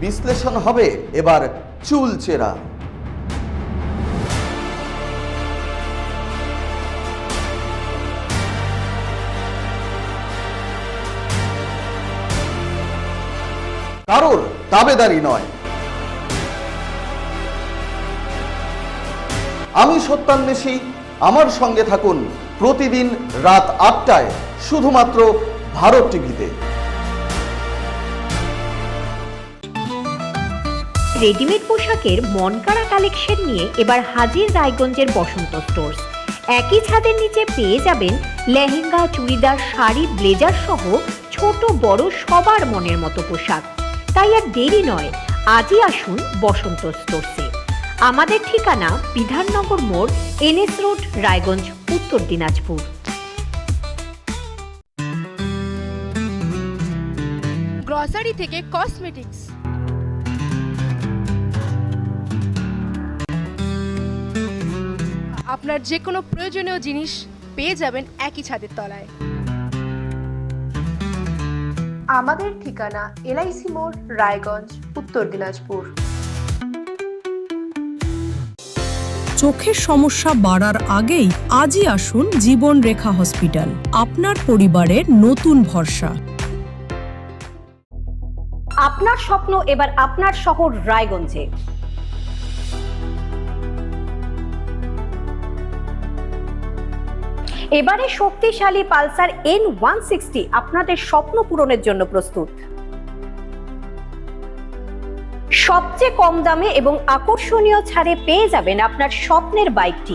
বিশ্লেষণ হবে এবার চুলচেরা। কারোর দাবেদারি নয়। আমি সত্যান্বেষী, আমার সঙ্গে থাকুন প্রতিদিন রাত ৮টায় শুধুমাত্র ভারত টিভিতে। রেডিমেড পোশাকের মনকাড়া কালেকশন নিয়ে এবার হাজির রায়গঞ্জের বসন্ত স্টোর্স। একই ছাদের নিচে পেয়ে যাবেন লেহেঙ্গা, চুড়িদার, শাড়ি, ব্লেজার সহ ছোট বড় সবার মনের মতো পোশাক। তাই আর দেরি নয়, আজই আসুন বসন্ত স্টোর্সে। আমাদের ঠিকানা বিধাননগর মোড়, NS রোড, রায়গঞ্জ, উত্তর দিনাজপুর। গ্রসারি থেকে কসমেটিক্স, আপনার যে কোনো প্রয়োজনীয় জিনিস পেয়ে যাবেন একই ছাদের তলায়। আমাদের ঠিকানা LIC মোড়, রায়গঞ্জ, উত্তর দিনাজপুর। চোখের সমস্যা বাড়ার আগেই আজই আসুন জীবন রেখা হসপিটাল, আপনার পরিবারের নতুন ভরসা। আপনার স্বপ্ন এবার আপনার শহর রায়গঞ্জে। এবারে শক্তিশালী পালসার N160 আপনাদের স্বপ্ন পূরণের জন্য প্রস্তুত। সবচেয়ে কম দামে এবং আকর্ষণীয় ছাড়ে পেয়ে যাবেন আপনার স্বপ্নের বাইকটি।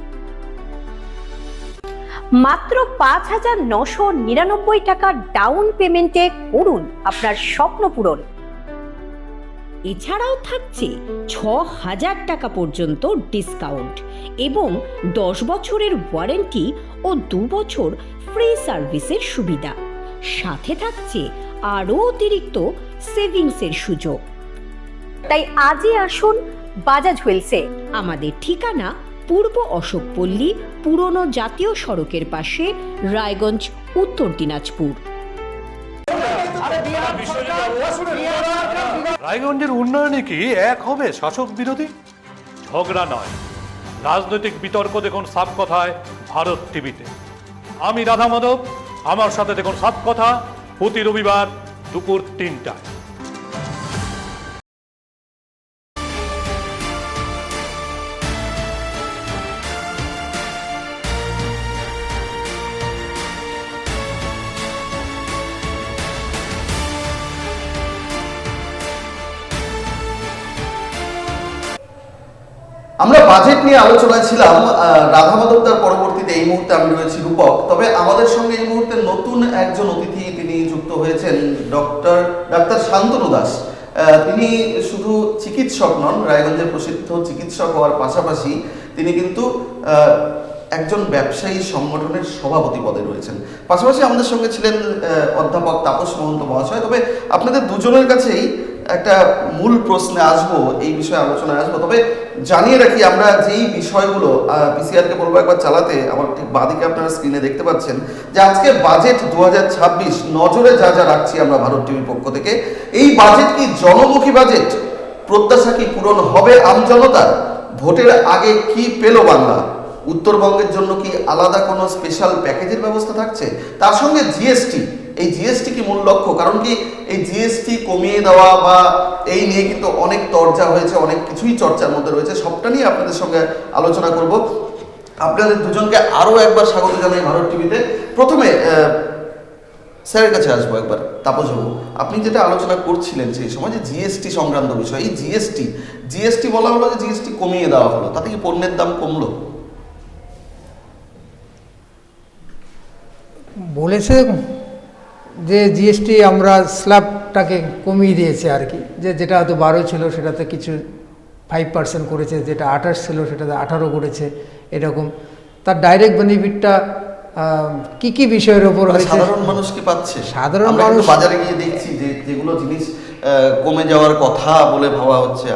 মাত্র 5,999 টাকা ডাউন পেমেন্টে করুন আপনার স্বপ্ন পূরণ। এছাড়াও থাকছে 6,000 টাকা পর্যন্ত ডিসকাউন্ট এবং 10 বছরের ওয়ারেন্টি ও 2 বছর ফ্রি সার্ভিসের সুবিধা। সাথে থাকছে আরও অতিরিক্ত সেভিংসের সুযোগ। তাই আজই আসুন বাজাজ হুইলসে। আমাদের ঠিকানা পূর্ব অশোকপল্লী, পুরনো জাতীয় সড়কের পাশে, রায়গঞ্জ, উত্তর দিনাজপুর। রায়গঞ্জের উন্নয়নে কি এক হবে শাসক বিরোধী? ঝগড়া নয়, রাজনৈতিক বিতর্ক দেখুন সাত কথায় ভারত টিভিতে। আমি রাধা মাধব, আমার সাথে দেখুন সাত কথা প্রতি রবিবার দুপুর 3টায়। আমরা বাজেট নিয়ে আলোচনায় ছিলাম রাধা মাধবদার পরবর্তীতে এই মুহূর্তে আমি রয়েছি রূপক। তবে আমাদের সঙ্গে এই মুহূর্তে নতুন একজন অতিথি তিনি যুক্ত হয়েছেন, ডাক্তার শান্তনু দাস। তিনি শুধু চিকিৎসক নন, রায়গঞ্জের প্রসিদ্ধ চিকিৎসক হওয়ার পাশাপাশি তিনি কিন্তু একজন ব্যবসায়ী সংগঠনের সভাপতি পদে রয়েছেন। পাশাপাশি আমাদের সঙ্গে ছিলেন অধ্যাপক তাপস মহন্ত মহাশয়। তবে আপনাদের দুজনের কাছেই একটা মূল প্রশ্নে আসবো, এই বিষয়ে আলোচনায় আসবো। তবে জানিয়ে রাখি, আমরা যেই বিষয়গুলো পিসিআরকে বলবো একবার চালাতে, আমার ঠিক বাদিকে আপনারা স্ক্রিনে দেখতে পাচ্ছেন যে আজকে বাজেট 2026 নজরে যা যা রাখছি আমরা ভারত টিভির পক্ষ থেকে। এই বাজেট কি জনমুখী বাজেট? প্রত্যাশা কি পূরণ হবে আমজনতার? ভোটের আগে কি পেল বাংলা? উত্তরবঙ্গের জন্য কি আলাদা কোনো স্পেশাল প্যাকেজের ব্যবস্থা থাকছে? তার সঙ্গে জিএসটি, এই জিএসটি কি মূল লক্ষ্য? কারণ কি এই জিএসটি কমিয়ে দেওয়া বা এই নিয়ে কিন্তু অনেক চর্চা হয়েছে, অনেক কিছুই চর্চার মধ্যে রয়েছে। সবটা নিয়ে আপনাদের সঙ্গে আলোচনা করব। আপনাদের দুজনকে আরও একবার স্বাগত জানাই ভারত টিভিতে। প্রথমে স্যারের কাছে আসবো একবার, তাপসবাবু। আপনি যেটা আলোচনা করছিলেন সেই সময় যে জিএসটি সংক্রান্ত বিষয়, এই জিএসটি বলা হলো যে জিএসটি কমিয়ে দেওয়া হলো, তাতে কি পণ্যের দাম কমলো? বলেছে যে জিএসটি আমরা স্ল্যাবটাকে কমিয়ে দিয়েছে আর কি, যেটা হয়তো 12 ছিল সেটাতে কিছু 5% করেছে, যেটা 28 ছিল সেটাতে 18 করেছে, এরকম। তার ডাইরেক্ট বেনিফিটটা কি কি বিষয়ের উপর হয়েছে? সাধারণ মানুষ কি পাচ্ছে? সাধারণ মানুষ বাজারে গিয়ে দেখছি যে যেগুলো জিনিস কমে যাওয়ার কথা বলে ভাবা হচ্ছে,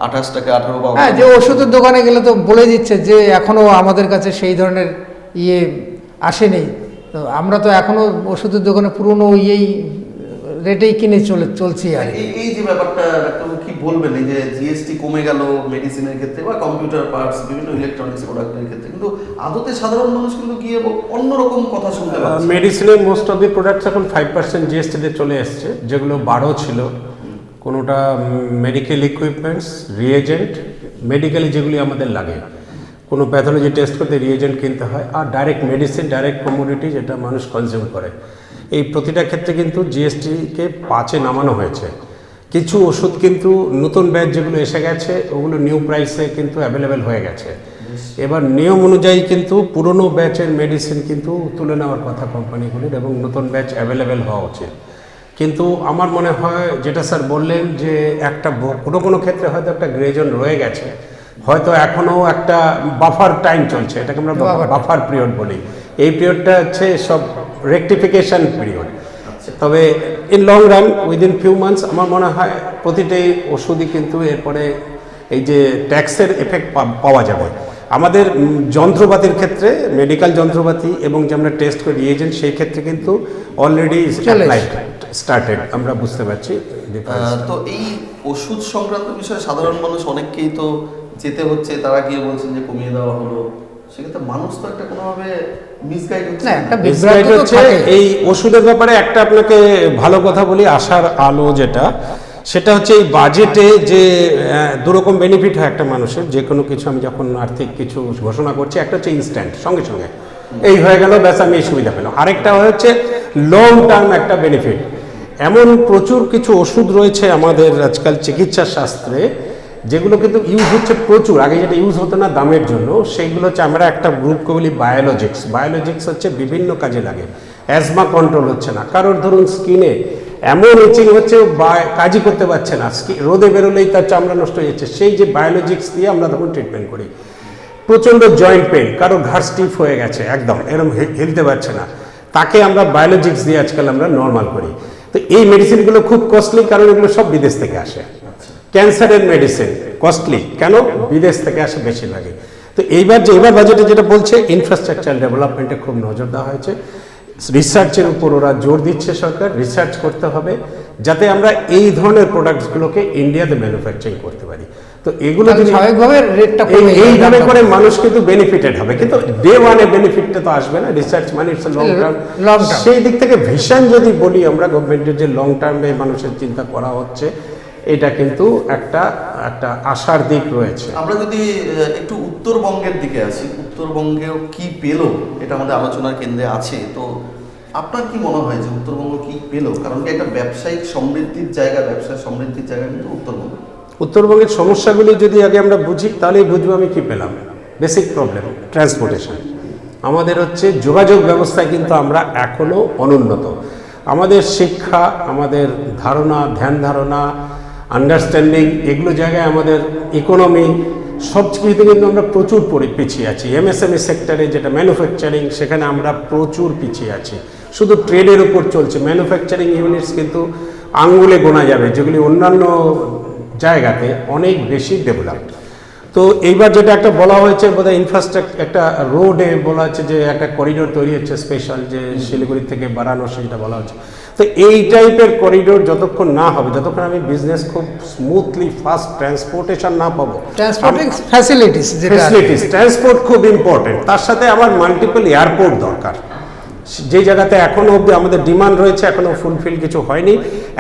28 টাকা 18 বা হ্যাঁ, যে ওষুধের দোকানে গেলে তো বলে দিচ্ছে যে এখনও আমাদের কাছে সেই ধরনের আসেনি। তো আমরা তো এখনো ওষুধের দোকানে পুরনো রেটেই কিনে চলছি আর এই যে ব্যাপারটা ডাক্তারবাবু কি বলবেন, এই যে জিএসটি কমে গেল মেডিসিনের ক্ষেত্রে বা কম্পিউটার পার্টস, বিভিন্ন ইলেকট্রনিক্স প্রোডাক্টের ক্ষেত্রে, কিন্তু আদতে সাধারণ মানুষ কিন্তু গিয়ে অন্যরকম কথা শুনতে পাচ্ছে। মেডিসিনের মোস্ট অফ দি প্রোডাক্টস এখন 5% জিএসটিতে চলে এসছে, যেগুলো 12 ছিল। কোনোটা মেডিকেল ইকুইপমেন্টস, রিয়েজেন্ট, মেডিকেলি যেগুলি আমাদের লাগে, কোনো প্যাথোলজি টেস্ট করতে রিয়েজেন্ট কিনতে হয়, আর ডাইরেক্ট মেডিসিন, ডাইরেক্ট কমোডিটি যেটা মানুষ কনজিউম করে, এই প্রতিটা ক্ষেত্রে কিন্তু জিএসটিকে 5-এ নামানো হয়েছে। কিছু ওষুধ কিন্তু নতুন ব্যাচ যেগুলো এসে গেছে ওগুলো নিউ প্রাইসে কিন্তু অ্যাভেলেবেল হয়ে গেছে। এবার নিয়ম অনুযায়ী কিন্তু পুরনো ব্যাচের মেডিসিন কিন্তু তুলে নেওয়ার কথা কোম্পানিগুলির, এবং নতুন ব্যাচ অ্যাভেলেবেল হওয়া উচিত। কিন্তু আমার মনে হয় যেটা স্যার বললেন যে একটা কোনো ক্ষেত্রে হয়তো একটা গ্রে জোন রয়ে গেছে, হয়তো এখনও একটা বাফার টাইম চলছে, এটাকে আমরা বাফার পিরিয়ড বলি। এই পিরিয়ডটা হচ্ছে সব রেকটিফিকেশন পিরিয়ড। তবে in long run within few months আমার মনে হয় প্রতিটাই ওষুধই কিন্তু এরপরে এই যে ট্যাক্সের এফেক্ট পাওয়া যাবে। আমাদের যন্ত্রপাতির ক্ষেত্রে, মেডিকেল যন্ত্রপাতি এবং যে আমরা টেস্ট করি রিয়েজেন্ট, সেই ক্ষেত্রে কিন্তু অলরেডি স্টার্টেড, আমরা বুঝতে পারছি। তো এই ওষুধ সংক্রান্ত বিষয়ে সাধারণ মানুষ অনেককেই তো যেতে হচ্ছে, তারা গিয়ে বলছেন যে কমিয়ে দেওয়া হলো, সেক্ষেত্রে মানুষ তো একটা কোনোভাবে মিসগাইড হচ্ছে। এই ওষুধের ব্যাপারে একটা আপনাকে ভালো কথা বলি, আশার আলো যেটা, সেটা হচ্ছে এই বাজেটে যে দুরকম বেনিফিট হয় একটা মানুষের, যে কোনো কিছু আমি যখন আর্থিক কিছু ঘোষণা করছি, একটা হচ্ছে ইনস্ট্যান্ট, সঙ্গে সঙ্গে এই হয়ে গেল, ব্যাস আমি এই সুবিধা পেলাম। আরেকটা হচ্ছে লং টার্ম একটা বেনিফিট। এমন প্রচুর কিছু ওষুধ রয়েছে আমাদের আজকাল চিকিৎসা শাস্ত্রে, যেগুলো কিন্তু ইউজ হচ্ছে প্রচুর, আগে যেটা ইউজ হতো না দামের জন্য, সেইগুলো হচ্ছে আমরা একটা গ্রুপকে বলি বায়োলজিক্স হচ্ছে বিভিন্ন কাজে লাগে। অ্যাজমা কন্ট্রোল হচ্ছে না, কারোর ধরুন স্কিনে এমন ইচিং হচ্ছে কাজই করতে পারছে না, রোদে বেরোলেই তার চামড়া নষ্ট হয়ে যাচ্ছে, সেই যে বায়োলজিক্স দিয়ে আমরা তখন ট্রিটমেন্ট করি। প্রচণ্ড জয়েন্ট পেন, কারো ঘাড় স্টিফ হয়ে গেছে, একদম এরকম হিলতে পারছে না, তাকে আমরা বায়োলজিক্স দিয়ে আজকাল আমরা নর্মাল করি। তো এই মেডিসিনগুলো খুব কস্টলি, কারণ এগুলো সব বিদেশ থেকে আসে। ক্যান্সারের মেডিসিন কস্টলি, কেন? বিদেশ থেকে আসে বেশিরভাগই। তো এবার বাজেটে যেটা বলছে ইনফ্রাস্ট্রাকচার ডেভেলপমেন্টে খুব নজর দেওয়া হয়েছে, রিসার্চের উপর ওরা জোর দিচ্ছে সরকার, রিসার্চ করতে হবে যাতে আমরা এই ধরনের প্রোডাক্টসগুলোকে ইন্ডিয়াতে ম্যানুফ্যাকচারিং করতে পারি। তো এগুলো যদি স্বাভাবিকভাবে রেটটা এইভাবে করে মানুষ কিন্তু বেনিফিটেড হবে, কিন্তু ডে ওয়ানে বেনিফিটটা তো আসবে না, রিসার্চ মানে ইটস লং টার্ম। সেই দিক থেকে ভিশন যদি বলি আমরা, গভর্নমেন্টের যে লং টার্মে মানুষের চিন্তা করা হচ্ছে, এটা কিন্তু একটা আশার দিক রয়েছে। আমরা যদি একটু উত্তরবঙ্গের দিকে আসি, উত্তরবঙ্গেও কি পেলো এটা আমাদের আলোচনার কেন্দ্রে আছে। তো আপনার কি মনে হয় যে উত্তরবঙ্গ কি পেলো? কারণ কি একটা ব্যবসায়িক সমৃদ্ধির জায়গা, ব্যবসায় সমৃদ্ধির জায়গা কিন্তু উত্তরবঙ্গ। উত্তরবঙ্গের সমস্যাগুলি যদি আগে আমরা বুঝি তাহলেই বুঝবো আমি কি পেলাম। বেসিক প্রবলেম ট্রান্সপোর্টেশন, আমাদের হচ্ছে যোগাযোগ ব্যবস্থায় কিন্তু আমরা এখনও অনুন্নত। আমাদের শিক্ষা, আমাদের ধারণা, ধ্যান ধারণা, আন্ডারস্ট্যান্ডিং, এগুলো জায়গায় আমাদের ইকোনমি সব কিছুতে কিন্তু আমরা প্রচুর পিছিয়ে আছি। এমএসএমই সেক্টরে যেটা ম্যানুফ্যাকচারিং, সেখানে আমরা প্রচুর পিছিয়ে আছি। শুধু ট্রেডের উপর চলছে, ম্যানুফ্যাকচারিং ইউনিটস কিন্তু আঙ্গুলে গোনা যাবে, যেগুলি অন্যান্য জায়গাতে অনেক বেশি ডেভেলপড। তো এইবার যেটা একটা বলা হয়েছে বোধহয় ইনফ্রাস্ট্রাকচার, একটা রোডে বলা হচ্ছে যে একটা করিডোর তৈরি হচ্ছে স্পেশাল, যে শিলিগুড়ি থেকে বারাণসী, যেটা বলা হচ্ছে। তো এই টাইপের করিডোর যতক্ষণ না হবে, যতক্ষণ আমি বিজনেস খুব স্মুথলি ফাস্ট ট্রান্সপোর্টেশন না পাবো, ট্রান্সপোর্টিং ফ্যাসিলিটিস, ট্রান্সপোর্ট খুব ইম্পর্টেন্ট। তার সাথে আমার মাল্টিপল এয়ারপোর্ট দরকার। যে জায়গাতে এখনো অবধি আমাদের ডিমান্ড রয়েছে, এখনো ফুলফিল কিছু হয়নি।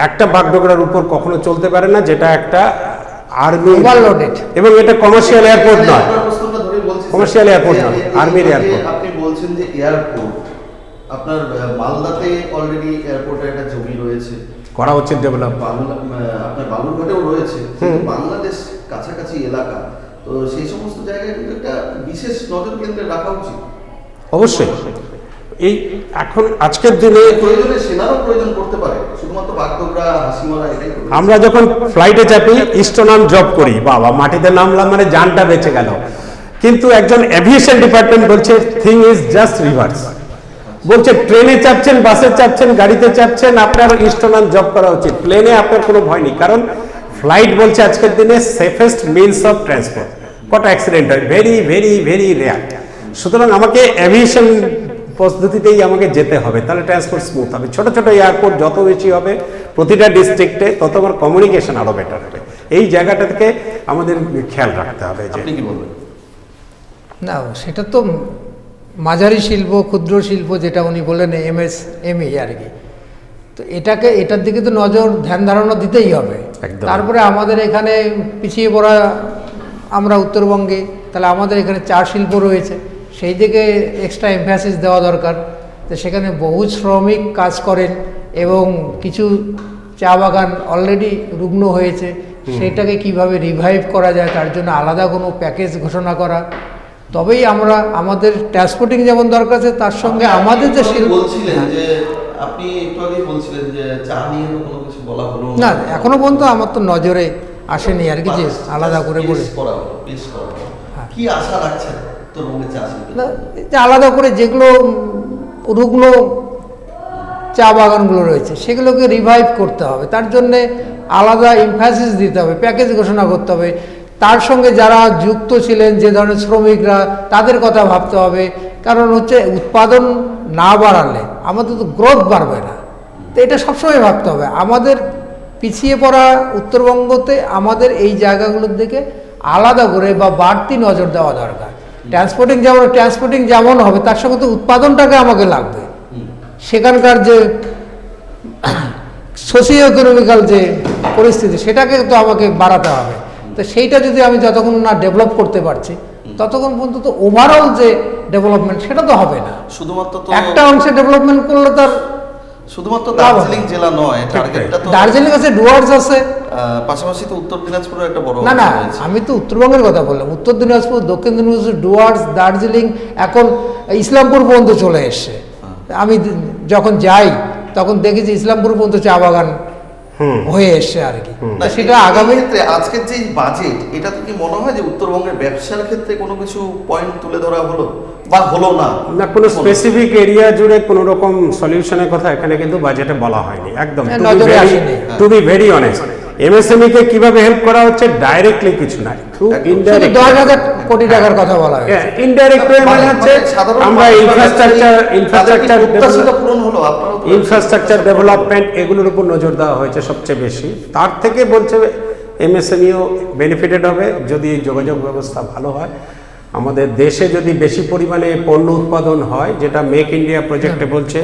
একটা বাগডোগরার উপর কখনো চলতে পারে না, যেটা একটা আর্মি ওভারলোডেড, এবং এটা কমার্শিয়াল এয়ারপোর্ট নয়, কমার্শিয়াল এয়ারপোর্ট নয়, আর্মির এয়ারপোর্ট। আপনি বলছেন যে এয়ারপোর্ট, আপনার মালদাতে অলরেডি এয়ারপোর্টের একটা জমি রয়েছে, করা হচ্ছে ডেভেলপ, আপনার বালুরঘাটেও রয়েছে। বাংলাদেশ কাছাকাছি এলাকা, তো সেই সমস্ত জায়গায় কিন্তু একটা বিশেষ নজর কেন্দ্রে রাখা উচিত। অবশ্যই। এই এখন আজকের দিনে প্রয়োজনে সেনারও প্রয়োজন করতে পারে, শুধুমাত্র বাগডোগরা, হাসিমারা এটাই। আমরা যখন ফ্লাইটে চাপি, ইস্টোনাম জব করি, বাবা মাটিতে নামলাম মানে জানটা বেঁচে গেল। কিন্তু একজন এভিয়েশন ডিপার্টমেন্ট বলছে থিং ইজ জাস্ট রিভার্স। বলছে ট্রেনে চাপছেন, বাসে চাপছেন, গাড়িতে চাপছেন, আপনার ইস্টোনাম জব করা উচিত। প্লেনে আপনার কোনো ভয় নেই, কারণ ফ্লাইট বলছে আজকের দিনে সেফেস্ট মিনস অফ ট্রান্সপোর্ট। কত অ্যাক্সিডেন্ট হয়, ভেরি ভেরি ভেরি রেয়ার। সুতরাং আমাকে এভিয়েশন পদ্ধতিতেই আমাকে যেতে হবে, তাহলে ট্রান্সপোর্ট স্মুথ হবে। ছোট ছোট এয়ারপোর্ট যত বেশি হবে প্রতিটা ডিস্ট্রিক্টে, তত আমার কমিউনিকেশন আরও বেটার হবে। এই জায়গাটা থেকে আমাদের খেয়াল রাখতে হবে। যে আপনি কি বলবেন? না, সেটা তো মাঝারি শিল্প, ক্ষুদ্র শিল্প, যেটা উনি বললেন এমএসএমই আর কি। তো এটার দিকে তো নজর, ধ্যান ধারণা দিতেই হবে। তারপরে আমাদের এখানে পিছিয়ে পড়া আমরা উত্তরবঙ্গে, তাহলে আমাদের এখানে চা শিল্প রয়েছে, সেই দিকে এক্সট্রা এমফ্যাসিস দেওয়া দরকার। তো সেখানে বহু শ্রমিক কাজ করেন এবং কিছু চা বাগান অলরেডি রুগ্ন হয়েছে, সেইটাকে কিভাবে রিভাইভ করা যায়, তার জন্য আলাদা কোনো প্যাকেজ ঘোষণা করা। তবেই আমরা আমাদের ট্রান্সপোর্টিং যেমন দরকার আছে, তার সঙ্গে আমাদের যে শিল্প। বলছিলেন যে আপনি একটু আগেই বলছিলেন যে চা নিয়ে কোনো কিছু বলা হলো না, এখনো পর্যন্ত আমার তো নজরে আসেনি আর কি, যে আলাদা করে বলে কি আশা রাখছেন উত্তরবঙ্গের চা শিল্প? না, যে আলাদা করে যেগুলো রুগ্ন চা বাগানগুলো রয়েছে সেগুলোকে রিভাইভ করতে হবে, তার জন্যে আলাদা এমফ্যাসিস দিতে হবে, প্যাকেজ ঘোষণা করতে হবে। তার সঙ্গে যারা যুক্ত ছিলেন, যে ধরনের শ্রমিকরা, তাদের কথা ভাবতে হবে। কারণ হচ্ছে উৎপাদন না বাড়ালে আমাদের তো গ্রোথ বাড়বে না। তো এটা সবসময় ভাবতে হবে। আমাদের পিছিয়ে পড়া উত্তরবঙ্গতে আমাদের এই জায়গাগুলোর দিকে আলাদা করে বা বাড়তি নজর দেওয়া দরকার। ট্রান্সপোর্টিং যেমন হবে, তার সঙ্গে তো উৎপাদনটাকে আমাকে লাগবে। সেখানকার যে সোশিও ইকোনমিক্যাল যে পরিস্থিতি, সেটাকে তো আমাকে বাড়াতে হবে। তো সেইটা যদি আমি যতক্ষণ না ডেভেলপ করতে পারছি, ততক্ষণ পর্যন্ত তো ওভারঅল যে ডেভেলপমেন্ট সেটা তো হবে না। শুধুমাত্র তো একটা অংশে ডেভেলপমেন্ট করলে তার শুধুমাত্র দার্জিলিং জেলা নয়, টার্গেটটা তো দার্জিলিং আছে, ডুয়ার্স আছে, পাশাপাশি তো উত্তর দিনাজপুরের একটা বড়। না, আমি তো উত্তরবঙ্গের কথা বললাম। উত্তর দিনাজপুর, দক্ষিণ দিনাজপুর, ডুয়ার্স, দার্জিলিং, এখন ইসলামপুর পর্যন্ত চলে এসছে। আমি যখন যাই তখন দেখি যে ইসলামপুর পর্যন্ত চা বাগান হয়ে এসছে আর কি। সেটা আগামী ক্ষেত্রে আজকের যে বাজেট, এটা তো কি মনে হয় যে উত্তরবঙ্গের ব্যবসার ক্ষেত্রে কোনো কিছু পয়েন্ট তুলে ধরা হলো বা হলো না? না, কোনো স্পেসিফিক এরিয়া জুড়ে কোনো রকম সলিউশনের কথা এখানে কিন্তু বাজেটে বলা হয়নি একদম। To be very honest, MSME কে কিভাবে হেল্প করা হচ্ছে, ডাইরেক্টলি কিছু না, থ্রু শুধু ইনডাইরেক্ট 10,000 কোটি টাকার কথা বলা হয়েছে। ইনডাইরেক্ট ওয়ে মানে হচ্ছে সাধারণ আমরা প্রত্যাশাটা পূরণ হলো, আপনারাও তো ইনফ্রাস্ট্রাকচার ডেভেলপমেন্ট এগুলোর উপর নজর দেওয়া হয়েছে সবচেয়ে বেশি। তার থেকে বলছে এমএসএমইও বেনিফিটেড হবে যদি এই যোগাযোগ ব্যবস্থা ভালো হয়। আমাদের দেশে যদি বেশি পরিমাণে পণ্য উৎপাদন হয়, যেটা মেক ইন্ডিয়া প্রজেক্টে বলছে,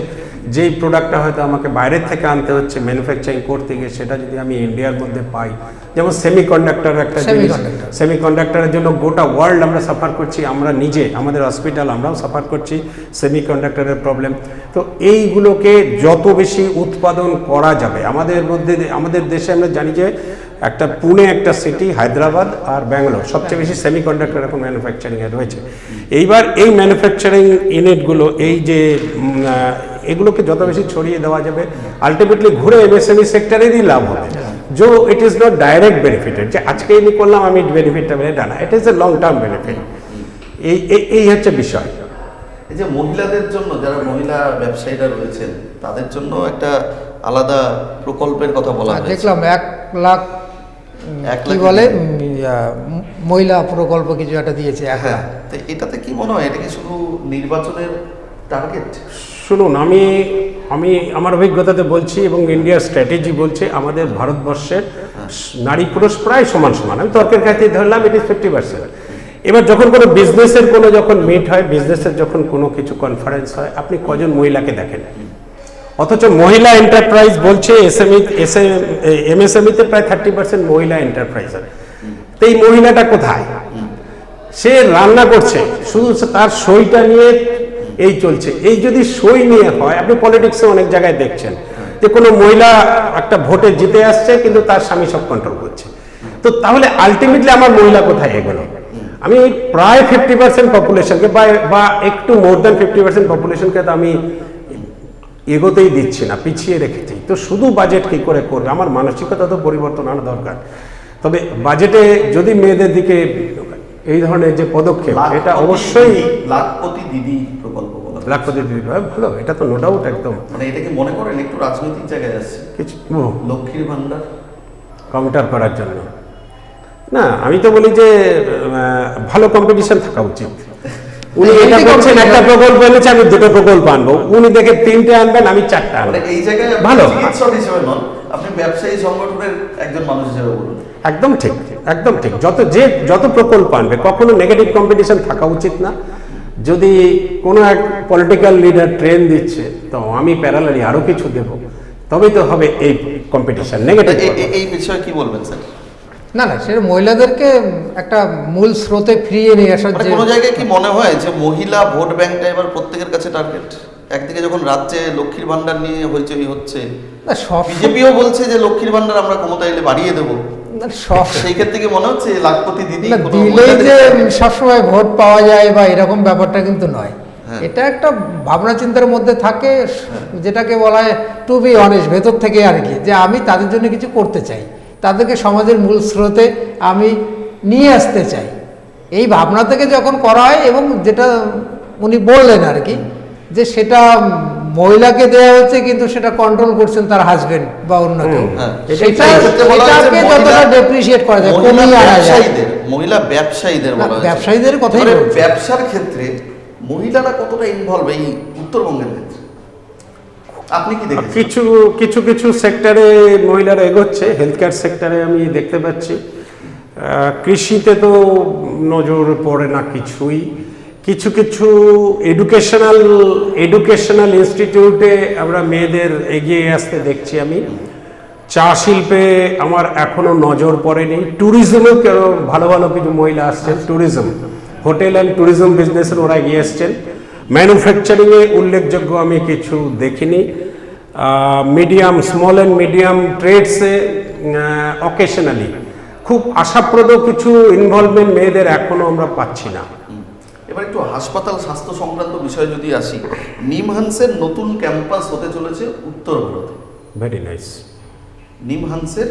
যেই প্রোডাক্টটা হয়তো আমাকে বাইরের থেকে আনতে হচ্ছে ম্যানুফ্যাকচারিং করতে গিয়ে, সেটা যদি আমি ইন্ডিয়ার মধ্যে পাই, যেমন সেমিকন্ডাক্টর একটা জিনিস, সেমিকন্ডাক্টরের জন্য গোটা ওয়ার্ল্ড আমরা সাফার করছি, আমরা নিজে আমাদের হসপিটাল আমরাও সাফার করছি সেমিকন্ডাক্টরের প্রবলেম। তো এইগুলোকে যত বেশি উৎপাদন করা যাবে আমাদের মধ্যে, আমাদের দেশে আমরা জানি যে একটা পুনে একটা সিটি, হায়দ্রাবাদ আর ব্যাঙ্গালোর সবচেয়ে বেশি সেমিকন্ডাক্টর এখন ম্যানুফ্যাকচারিংয়ে রয়েছে। এইবার এই ম্যানুফ্যাকচারিং ইউনিটগুলো এই যে এগুলোকে যত বেশি ছড়িয়ে দেওয়া যাবে, আলটিমেটলি ঘুরে এমএসএমই সেক্টরেরই লাভ হবে। जो it is not direct benefited যে আজকে এই করলাম আমি বেনিফিটটা পেলে না, it is a long term benefit. এই হচ্ছে বিষয়। এই যে মহিলাদের জন্য, যারা মহিলা ব্যবসায়ীরা রয়েছেন তাদের জন্য একটা আলাদা প্রকল্পের কথা বলা হয়েছে। দেখলাম 1 লাখ কি বলে মহিলা প্রকল্প কিছু একটা দিয়েছে। হ্যাঁ, তো এটাতে কি মনে হয়, এটা কি শুধু নির্বাচনের টার্গেট? শুনুন, আমি আমার অভিজ্ঞতাতে বলছি এবং ইন্ডিয়ার স্ট্র্যাটেজি বলছে আমাদের ভারতবর্ষের নারী পুরুষ প্রায় সমান সমান। আমি তর্কের খাতিরে ধরলাম ইট ইজ 50%। এবার যখন কোনো বিজনেসের কোনো যখন মিট হয়, বিজনেসের যখন কোনো কিছু কনফারেন্স হয়, আপনি কজন মহিলাকে দেখেন? অথচ মহিলা এন্টারপ্রাইজ বলছে এমএসএমইতে প্রায় 30% মহিলা এন্টারপ্রাইজ হয়। তো এই মহিলাটা কোথায়? সে রান্না করছে, শুধু তার সইটা নিয়ে এই চলছে। এই যদি সই নিয়ে হয়, আপনি পলিটিক্সে অনেক জায়গায় দেখছেন যে কোনো মহিলা একটা ভোটে জিতে আসছে কিন্তু তার স্বামী সব কন্ট্রোল করছে। তো তাহলে আলটিমেটলি আমার মহিলা কোথায় এগোলো? আমি প্রায় 50% পপুলেশনকে বা একটু মোর দ্যান 50% পপুলেশনকে তো আমি এগোতেই দিচ্ছি না, পিছিয়ে রেখেছি। তো শুধু বাজেট কি করে করবে? আমার মানসিকতা তো পরিবর্তন আনা দরকার। তবে বাজেটে যদি মেয়েদের দিকে এই ধরনের যে পদক্ষেপ, এটা অবশ্যই লাখপতি দিদি প্রকল্প বলা, লাখপতি দিদি ভালো, এটা তো নো ডাউট একদম। মানে এটাকে মনে করেন একটু রাজনৈতিক জায়গায় আসছে কিছু লক্ষ্মীর ভান্ডার কাউন্টার করার জন্য না। আমি তো বলি যে ভালো কম্পিটিশন থাকা উচিত। উনি এটা করছেন, একটা প্রকল্প এনেছে, আমি 2টো প্রকল্প আনবো, উনি দেখে 3টে আনবেন, আমি 4টা আনবো। এই জায়গায় ভালো চিকিৎসক হিসেবে নন, আপনি ব্যবসায়ী সংগঠনের একজন মানুষ হিসেবে বলুন। একদম ঠিক, একদম ঠিক। যত প্রকল্প আনবে, কখনো নেগেটিভ কম্পিটিশন থাকা উচিত না। যদি কোনো এক পলিটিক্যাল লিডার ট্রেন দিচ্ছে, তো আমি প্যারালালি আরো কিছু দেব, তবেই তো হবে এই কম্পিটিশন। নেগেটিভ এই বিষয়ে কি বলবেন স্যার? না সেটা মহিলাদেরকে একটা মূল স্রোতে ফিরিয়ে নিয়ে আসার যে কোনো জায়গায় কি মনে হয় যে মহিলা ভোট ব্যাংকটা এবার প্রত্যেকের কাছে টার্গেট? একদিকে যখন রাজ্যে লক্ষ্মীর ভান্ডার নিয়ে হইচই হচ্ছে, বিজেপিও বলছে যে লক্ষ্মীর ভান্ডার আমরা ক্ষমতা এলে বাড়িয়ে দেবো, সেই ক্ষেত্রে কি মনে হচ্ছে লাখপতি দিদি দিলেই যে সবসময় ভোট পাওয়া যায় বা এরকম ব্যাপারটা কিন্তু নয়। এটা একটা ভাবনা চিন্তার মধ্যে থাকে, যেটাকে বলা হয় টু বি অনেস্ট, ভেতর থেকে আর কি, যে আমি তাদের জন্য কিছু করতে চাই, তাদেরকে সমাজের মূল স্রোতে আমি নিয়ে আসতে চাই। এই ভাবনা থেকে যখন করা হয়, এবং যেটা উনি বললেন আর কি, যে সেটা মহিলাকে দেওয়া হচ্ছে কিন্তু সেটা কন্ট্রোল করছেন তার হাজবেন্ড বা অন্য কেউ, সেটাকে যতটা ডেপ্রিসিয়েট করা যায়, কমিয়ে আনা যায়। মহিলা ব্যবসায়ীদের ব্যবসায়ীদের কথাই বলছি। ব্যবসার ক্ষেত্রে মহিলারা কতটা ইনভলভ এই উত্তরবঙ্গের ক্ষেত্রে আপনি কি দেখেন? কিছু সেক্টরে মহিলারা এগোচ্ছে। হেলথ কেয়ার সেক্টরে আমি দেখতে পাচ্ছি, কৃষিতে তো নজর পড়ে না কিছুই। কিছু এডুকেশনাল ইনস্টিটিউটে আমরা মেয়েদের এগিয়ে আসতে দেখছি আমি। চা শিল্পে আমার এখনো নজর পড়েনি। ট্যুরিজমেও কেন ভালো কিছু মহিলা আসছেন, ট্যুরিজম, হোটেল অ্যান্ড ট্যুরিজম বিজনেসের ওরা এগিয়ে আসছেন। ম্যানুফ্যাকচারিংয়ে উল্লেখযোগ্য আমি কিছু দেখিনি। স্মল অ্যান্ড মিডিয়াম ট্রেডসে অকেশনালি খুব আশাপ্রদ কিছু ইনভলভমেন্ট মেয়েদের এখনো আমরা পাচ্ছি না। এবার একটু হাসপাতাল স্বাস্থ্য সংক্রান্ত বিষয়ে যদি আসি, নিমহান্সের নতুন ক্যাম্পাস হতে চলেছে উত্তর ভারতে। Very nice. নিমহান্সের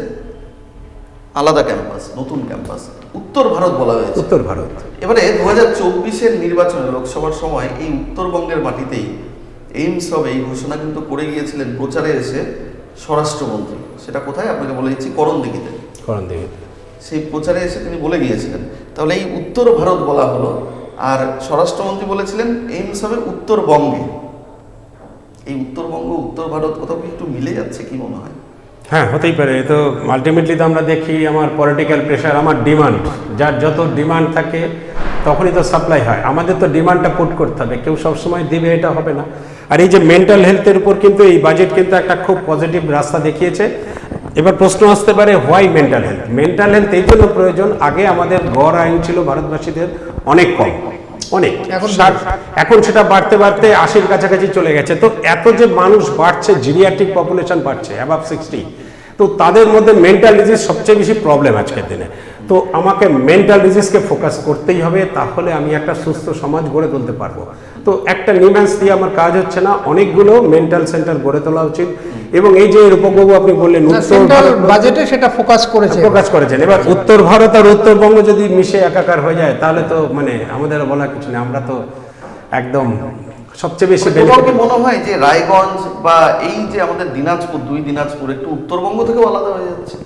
আলাদা ক্যাম্পাস, নতুন ক্যাম্পাস, উত্তর ভারত বলা হয়েছে। উত্তর ভারত। এবারে 2024-এর নির্বাচনে, লোকসভার সময় এই উত্তরবঙ্গের মাটিতেই এইমস হবে এই ঘোষণা কিন্তু করে গিয়েছিলেন প্রচারে এসে স্বরাষ্ট্রমন্ত্রী, সেটা কোথায় আপনাকে বলে দিচ্ছি, করণদিঘিতে। করেন দেখি। সেই প্রচারে এসে তিনি বলে গিয়েছিলেন। তাহলে এই উত্তর ভারত বলা হলো, আর স্বরাষ্ট্রমন্ত্রী বলেছিলেন এইমস হবে উত্তরবঙ্গে। এই উত্তরবঙ্গ উত্তর ভারত কোথাও কি একটু মিলে যাচ্ছে, কি মনে হয়? হ্যাঁ, হতেই পারে। তো আলটিমেটলি তো আমরা দেখি আমার পলিটিক্যাল প্রেশার, আমার ডিমান্ড, যার যত ডিমান্ড থাকে তখনই তো সাপ্লাই হয়। আমাদের তো ডিমান্ডটা পুট করতে হবে, কেউ সবসময় দিবে এটা হবে না। আর এই যে মেন্টাল হেলথের উপর কিন্তু এই বাজেট কিন্তু একটা খুব পজিটিভ রাস্তা দেখিয়েছে। এবার প্রশ্ন আসতে পারে why mental health? Mental health এই জন্য প্রয়োজন, আগে আমাদের গড় আইন ছিল ভারতবাসীদের অনেক কম, অনেক, এখন সেটা বাড়তে বাড়তে 80-র কাছাকাছি চলে গেছে। তো এত যে মানুষ বাড়ছে, জিরিয়াট্রিক পপুলেশন বাড়ছে অ্যাবাভ 60, তো তাদের মধ্যে মেন্টাল ডিজিজ সবচেয়ে বেশি প্রবলেম আজকের দিনে। তো আমাকে মেন্টাল ডিজিজকে ফোকাস করতেই হবে, তাহলে আমি একটা সুস্থ সমাজ গড়ে তুলতে পারবো। তো একটা নিউম্যান্স দিয়ে আমার কাজ হচ্ছে না, অনেকগুলো মেন্টাল সেন্টার গড়ে তোলা উচিত। এবং এই যে রূপকবাবু আপনি বললেন সেন্ট্রাল বাজেটে সেটা ফোকাস করেছেন। এবার উত্তর ভারত আর উত্তরবঙ্গ যদি মিশে একাকার হয়ে যায়, তাহলে তো মানে আমাদের বলা কিছু নেই, আমরা তো একদম সবচেয়ে বেশি। তোমার কি মনে হয় যে রায়গঞ্জ বা এই যে আমাদের দিনাজপুর, দুই দিনাজপুর একটু উত্তরবঙ্গ থেকে আলাদা হয়ে যাচ্ছে?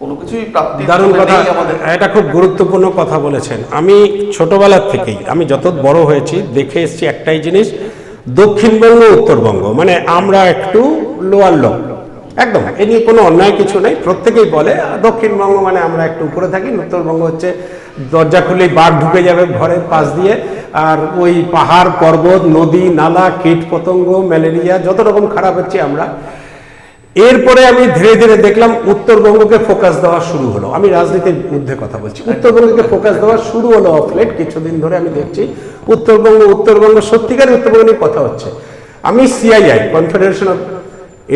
কোনো কিছুই প্রাপ্তি দারুণ কথা, আমাদের। এটা খুব গুরুত্বপূর্ণ কথা বলেছেন। আমি ছোটবেলার থেকেই, আমি যত বড় হয়েছি দেখে এসেছি একটাই জিনিস, দক্ষিণবঙ্গ উত্তরবঙ্গ মানে আমরা একটু লোয়ার লোক, একদম এ নিয়ে কোনো অন্যায় কিছু নেই, প্রত্যেকেই বলে দক্ষিণবঙ্গ মানে আমরা একটু উপরে থাকি, উত্তরবঙ্গ হচ্ছে দরজা খুলেই বাঘ ঢুকে যাবে ঘরের পাশ দিয়ে, আর ওই পাহাড় পর্বত নদী নালা কীট পতঙ্গ ম্যালেরিয়া যত রকম খারাপ হচ্ছে আমরা। এরপরে আমি ধীরে ধীরে দেখলাম উত্তরবঙ্গকে ফোকাস দেওয়া শুরু হলো। আমি রাজনীতির মধ্যে কথা বলছি, উত্তরবঙ্গকে ফোকাস দেওয়া শুরু হলো অফ লেট কিছুদিন ধরে। আমি দেখছি উত্তরবঙ্গ সত্যিকার উত্তরবঙ্গ নিয়ে কথা হচ্ছে। আমি সিআইআই কনফেডারেশন অফ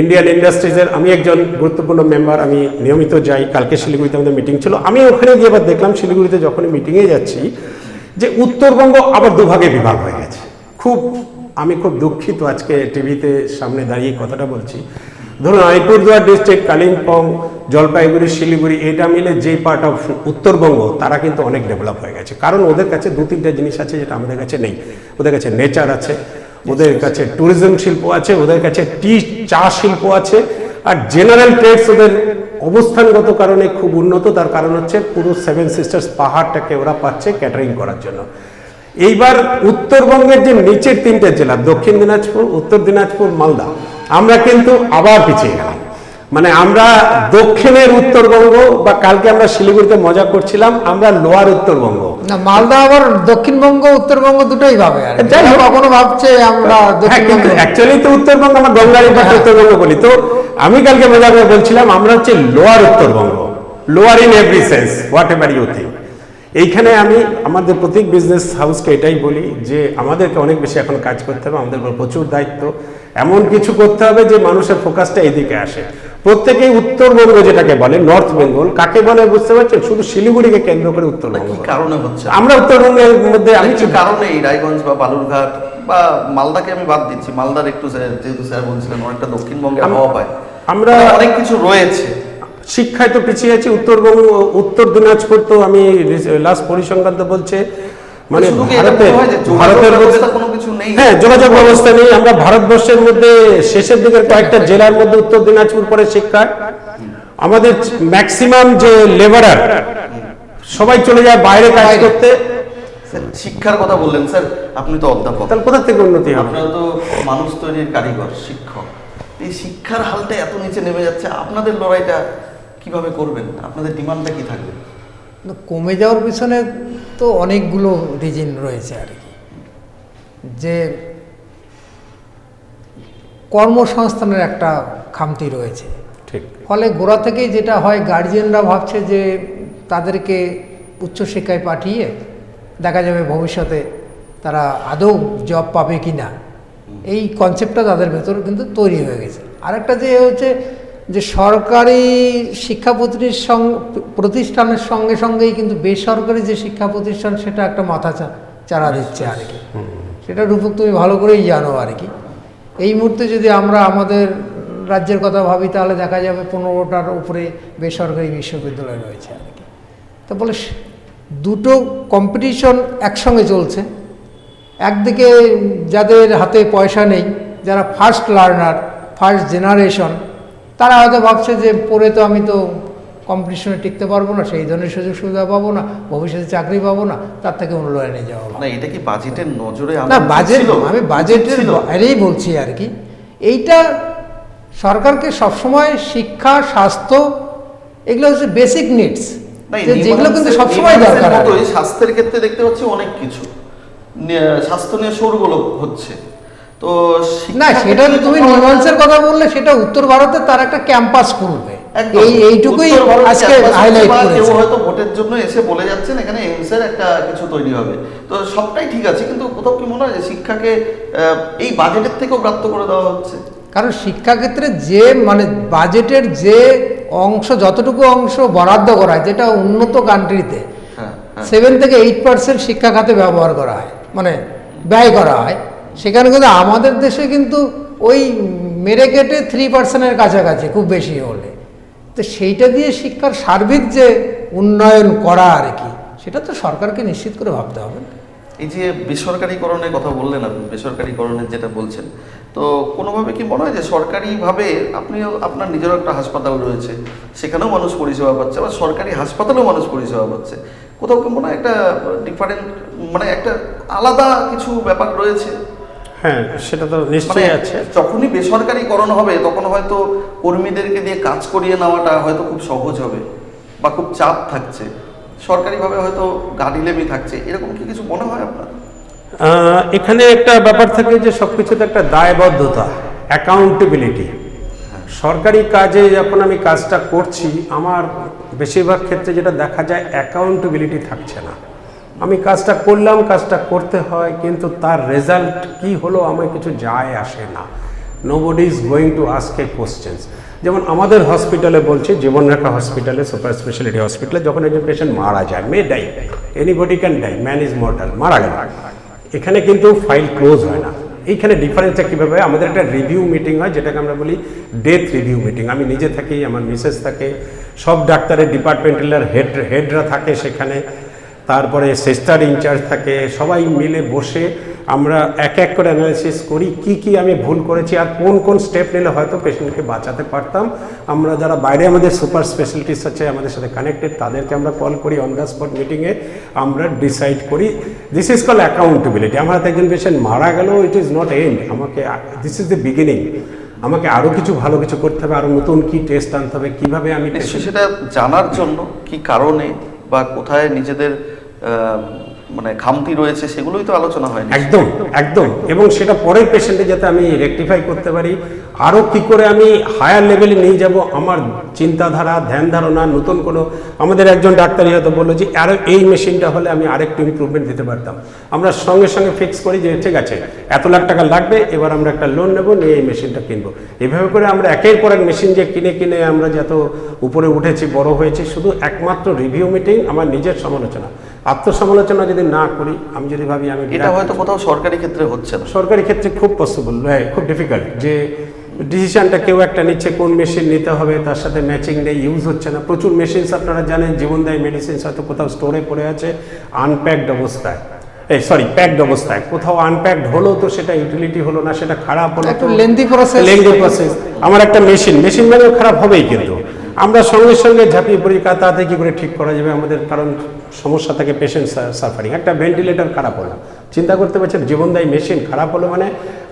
ইন্ডিয়ান ইন্ডাস্ট্রিজের আমি একজন গুরুত্বপূর্ণ মেম্বার, আমি নিয়মিত যাই। কালকে শিলিগুড়িতে আমাদের মিটিং ছিল, আমি ওখানে গিয়ে এবার দেখলাম শিলিগুড়িতে যখনই মিটিংয়ে যাচ্ছি যে উত্তরবঙ্গ আবার দুভাগে বিভাগ হয়ে গেছে। আমি খুব দুঃখিত আজকে টিভিতে সামনে দাঁড়িয়ে কথাটা বলছি। ধরুন আলিপুরদুয়ার ডিস্ট্রিক্ট, কালিম্পং, জলপাইগুড়ি, শিলিগুড়ি, এটা মিলে যেই পার্ট অফ উত্তরবঙ্গ, তারা কিন্তু অনেক ডেভেলপ হয়ে গেছে। কারণ ওদের কাছে 2-3টা জিনিস আছে যেটা আমাদের কাছে নেই। ওদের কাছে নেচার আছে, ওদের কাছে ট্যুরিজম শিল্প আছে, ওদের কাছে চা শিল্প আছে, আর জেনারেল ট্রেডস ওদের অবস্থানগত কারণে খুব উন্নত। তার কারণ হচ্ছে পুরো 7 সিস্টার্স পাহাড়টাকে ওরা পাচ্ছে ক্যাটারিং করার জন্য। এইবার উত্তরবঙ্গের যে নিচের 3টে জেলা, দক্ষিণ দিনাজপুর, উত্তর দিনাজপুর, মালদা, আমরা কিন্তু আবার পিছিয়ে গেলাম। মানে আমরা দক্ষিণের উত্তরবঙ্গ, বা কালকে আমরা শিলিগুড়িতে মজা করছিলাম আমরা লোয়ার উত্তরবঙ্গ। না, মালদা আবার দক্ষিণবঙ্গ উত্তরবঙ্গ দুটোই ভাবে, কখনো ভাবছে আমরা অ্যাকচুয়ালি তো উত্তরবঙ্গ, আমরা গঙ্গাড়ি পাশে উত্তরবঙ্গ বলি। তো আমি কালকে মজা করে বলছিলাম আমরা হচ্ছে lower Uttarbanga, lower in every sense, whatever you think. এইখানে আমি আমাদের প্রত্যেক বিজনেস হাউসকে এটাই বলি যে আমাদেরকে অনেক বেশি এখন কাজ করতে হবে, আমাদের উপর প্রচুর দায়িত্ব। এমন কিছু করতে হবে যে মানুষের ফোকাসটা এইদিকে আসে। প্রত্যেকেই উত্তরবঙ্গ যেটাকে বলে, নর্থ বেঙ্গল কাকে বলে বুঝতে পারছেন? শুধু শিলিগুড়িকে কেন্দ্র করে উত্তরবঙ্গ। কি কারণে হচ্ছে? আমরা উত্তরবঙ্গের মধ্যে আমি কি কারণে এই রায়গঞ্জ বা বালুরঘাট বা মালদাকে আমি বাদ দিচ্ছি, মালদার একটু যেহেতু স্যার বলছিলেন অনেকটা দক্ষিণবঙ্গে আবহাওয়া পায়, আমরা অনেক কিছু রয়েছে। শিক্ষায় তো পিছিয়ে আছি। উত্তরবঙ্গ, উত্তর দিনাজপুর তো আমি লাস্ট পরিসংখ্যান তো বলছে মানে ভারতের কোনো কিছু নেই, হ্যাঁ যোগাযোগ ব্যবস্থা নেই। আমরা ভারতবর্ষের মধ্যে শেষের দিকের কয়েকটা জেলার মধ্যে উত্তর দিনাজপুর পরে শিক্ষা। আমাদের ম্যাক্সিমাম যে লেবারার সবাই চলে যায় বাইরে কাজ করতে। শিক্ষার কথা বললেন স্যার, আপনি তো অধ্যাপক, তাহলে কোথা থেকে উন্নতি হবে? আপনারা তো মানুষ তৈরির কারিগর, শিক্ষক। এই শিক্ষার হালটা এত নিচে নেমে যাচ্ছে, আপনাদের লড়াইটা কিভাবে করবেন? আপনাদের ডিমান্ডটা কি থাকবে? কমে যাওয়ার পিছনে তো অনেকগুলো রিজন রয়েছে আর কি, যে কর্মসংস্থানের একটা খামতি রয়েছে। ঠিক। ফলে গোড়া থেকেই যেটা হয়, গার্জিয়ানরা ভাবছে যে তাদেরকে উচ্চশিক্ষায় পাঠিয়ে দেখা যাবে ভবিষ্যতে তারা আদৌ জব পাবে কি না, এই কনসেপ্টটা তাদের ভেতর কিন্তু তৈরি হয়ে গেছে। আরেকটা যে হচ্ছে যে সরকারি শিক্ষা প্রতিষ্ঠানের সঙ্গে সঙ্গেই কিন্তু বেসরকারি যে শিক্ষা প্রতিষ্ঠান সেটা একটা মাথা চাড়া দিচ্ছে আর কি। সেটা রূপক তুমি ভালো করেই জানো আর কি। এই মুহূর্তে যদি আমরা আমাদের রাজ্যের কথা ভাবি তাহলে দেখা যাবে 15টার উপরে বেসরকারি বিশ্ববিদ্যালয় রয়েছে আর কি। তো বলে দুটো কম্পিটিশন একসঙ্গে চলছে। একদিকে যাদের হাতে পয়সা নেই, যারা ফার্স্ট লার্নার, ফার্স্ট জেনারেশন, তারা হয়তো ভাবছে যে পড়ে তো আমি তো কম্পিটিশনে টিকতে পারবো না, সেই ধরনের সুযোগ সুবিধা পাবো না, ভবিষ্যতে চাকরি পাবো না, তার থেকে অন্য লাইনে যাওয়া ভালো। না এটা কি বাজেটের নজরে না বাজেট, আমি বাজেটের বাইরেই বলছি আর কি। এইটা সরকারকে সবসময় শিক্ষা, স্বাস্থ্য, এগুলো হচ্ছে বেসিক নিডস, যেগুলো কিন্তু সবসময় দরকার। স্বাস্থ্যের ক্ষেত্রে দেখতে পাচ্ছি অনেক কিছু স্বাস্থ্য নিয়ে শোরগোল হচ্ছে, তো না সেটা তুমি নিউয়ান্সের কথা বললে, সেটা উত্তর ভারতে তার একটা ক্যাম্পাস খুলবে, এইটুকুই আজকে হাইলাইট করেছে। কেউ হয়তো ভোটের জন্য এসে বলে যাচ্ছেন এখানে এইমসের একটা কিছু তৈরি হবে, তো সবটাই ঠিক আছে, কিন্তু কোথাও কি মনে হয় যে শিক্ষাকে এই বাজেটের থেকেও ব্রাত্য করে দেওয়া হচ্ছে? কারণ শিক্ষাক্ষেত্রে যে মানে বাজেটের যে অংশ, যতটুকু অংশ বরাদ্দ করা হয়, যেটা উন্নত কান্ট্রিতে 7 থেকে 8% শিক্ষা খাতে ব্যবহার করা হয়, মানে ব্যয় করা হয়, সেখানে কিন্তু আমাদের দেশে কিন্তু ওই মেরে কেটে 3%-এর কাছাকাছি খুব বেশি হলে। তো সেইটা দিয়ে শিক্ষার সার্বিক যে উন্নয়ন করা আর কি, সেটা তো সরকারকে নিশ্চিত করে ভাবতে হবে। এই যে বেসরকারিকরণের কথা বললেন আপনি, বেসরকারিকরণের যেটা বলছেন, তো কোনোভাবে কি মনে হয় যে সরকারিভাবে আপনিও, আপনার নিজেরও একটা হাসপাতাল রয়েছে, সেখানেও মানুষ পরিষেবা পাচ্ছে, আবার সরকারি হাসপাতালেও মানুষ পরিষেবা পাচ্ছে, কোথাও কি মনে হয় একটা ডিফারেন্ট, মানে একটা আলাদা কিছু ব্যাপার রয়েছে? হ্যাঁ, সেটা তো নিশ্চয়ই আছে। যখনই বেসরকারিকরণ হবে তখন হয়তো কর্মীদেরকে দিয়ে কাজ করিয়ে নেওয়াটা হয়তো খুব সহজ হবে, বা খুব চাপ থাকছে, সরকারিভাবে হয়তো গাড়িলেমি থাকছে, এরকম কি কিছু মনে হয় আপনার? এখানে একটা ব্যাপার থাকে যে সবকিছুতে একটা দায়বদ্ধতা, অ্যাকাউন্টেবিলিটি। সরকারি কাজে যখন আমি কাজটা করছি, আমার বেশিরভাগ ক্ষেত্রে যেটা দেখা যায় অ্যাকাউন্টেবিলিটি থাকছে না। আমি কাজটা করলাম, কাজটা করতে হয়, কিন্তু তার রেজাল্ট কি হলো আমার কিছু যায় আসে না। Nobody is going to ask a questions. যেমন আমাদের হসপিটালে বলছি, জীবনরেখা হসপিটালে, সুপার স্পেশালিটি হসপিটালে, যখন একজন পেশেন্ট মারা যায়, may die, anybody can die, man is mortal, মারা গেল, এখানে কিন্তু ফাইল ক্লোজ হয় না। এইখানে ডিফারেন্সটা কীভাবে হয়, আমাদের একটা রিভিউ মিটিং হয়, যেটাকে আমরা বলি ডেথ রিভিউ মিটিং। আমি নিজে থাকি, আমার মিসেস থাকে, সব ডাক্তারের ডিপার্টমেন্টাল হেডরা থাকে সেখানে, তারপরে সিস্টার ইনচার্জ থাকে, সবাই মিলে বসে আমরা এক এক করে অ্যানালাইসিস করি কি কি আমি ভুল করেছি আর কোন কোন স্টেপ নিলে হয়তো পেশেন্টকে বাঁচাতে পারতাম। আমরা যারা বাইরে আমাদের সুপার স্পেশালিটিস আছে আমাদের সাথে কানেক্টেড, তাদেরকে আমরা কল করি, অন দ্য স্পট মিটিংয়ে আমরা ডিসাইড করি। This is call accountability. আমার হাতে একজন পেশেন্ট মারা গেল, ইট ইজ নট এন্ড, আমাকে দিস ইজ দ্য বিগিনিং, আমাকে আরও কিছু ভালো কিছু করতে হবে, আরও নতুন কি টেস্ট আনতে হবে, কীভাবে আমি সেটা জানার জন্য কি কারণে বা কোথায় নিজেদের মানে খামতি রয়েছে সেগুলোই তো আলোচনা হয়। একদম একদম, এবং সেটা পরের পেশেন্টে যাতে আমি রেকটিফাই করতে পারি, আরও কী করে আমি হায়ার লেভেলে নিয়ে যাব, আমার চিন্তাধারা, ধ্যান ধারণা, নতুন কোনো, আমাদের একজন ডাক্তারই হয়তো বললো যে আরও এই মেশিনটা হলে আমি আরেকটু ইমপ্রুভমেন্ট দিতে পারতাম, আমরা সঙ্গে সঙ্গে ফিক্স করি যে ঠিক আছে এত লাখ টাকা লাগবে, এবার আমরা একটা লোন নেব, নিয়ে এই মেশিনটা কিনবো। এভাবে করে আমরা একের পর এক মেশিন যে কিনে কিনে আমরা যত উপরে উঠেছি, বড় হয়েছি, শুধু একমাত্র রিভিউ মিটিং, আমার নিজের সমালোচনা, আত্মসমালোচনা যদি না করি, আমি যদি ভাবি আমি, এটা হয়তো কোথাও সরকারি ক্ষেত্রে হচ্ছে না। সরকারি ক্ষেত্রে খুব পসিবল, খুব ডিফিকাল্ট, যে ডিসিশনটা কেউ একটা নিচ্ছে কোন মেশিন নিতে হবে, তার সাথে ম্যাচিং নেই, ইউজ হচ্ছে না। প্রচুর মেশিনস আপনারা জানেন, জীবনদায়ী মেডিসিনস হয়তো কোথাও স্টোরে পড়ে আছে আনপ্যাকড অবস্থায়, প্যাকড অবস্থায়, কোথাও আনপ্যাকড হলো তো সেটা ইউটিলিটি হলো না, সেটা খারাপ হলো, একটু লেন্দি প্রসেস। আমার একটা মেশিন মানেও খারাপ হবেই, কিন্তু আমরা সঙ্গে সঙ্গে ঝাঁপিয়ে পড়ি তাতে কি করে ঠিক করা যাবে আমাদের, কারণ সমস্যা থাকে পেশেন্ট সাফারিং। একটা ভেন্টিলেটর খারাপ হলো, চিন্তা করতে পারছেন, জীবনদায়ী মেশিন খারাপ হলো মানে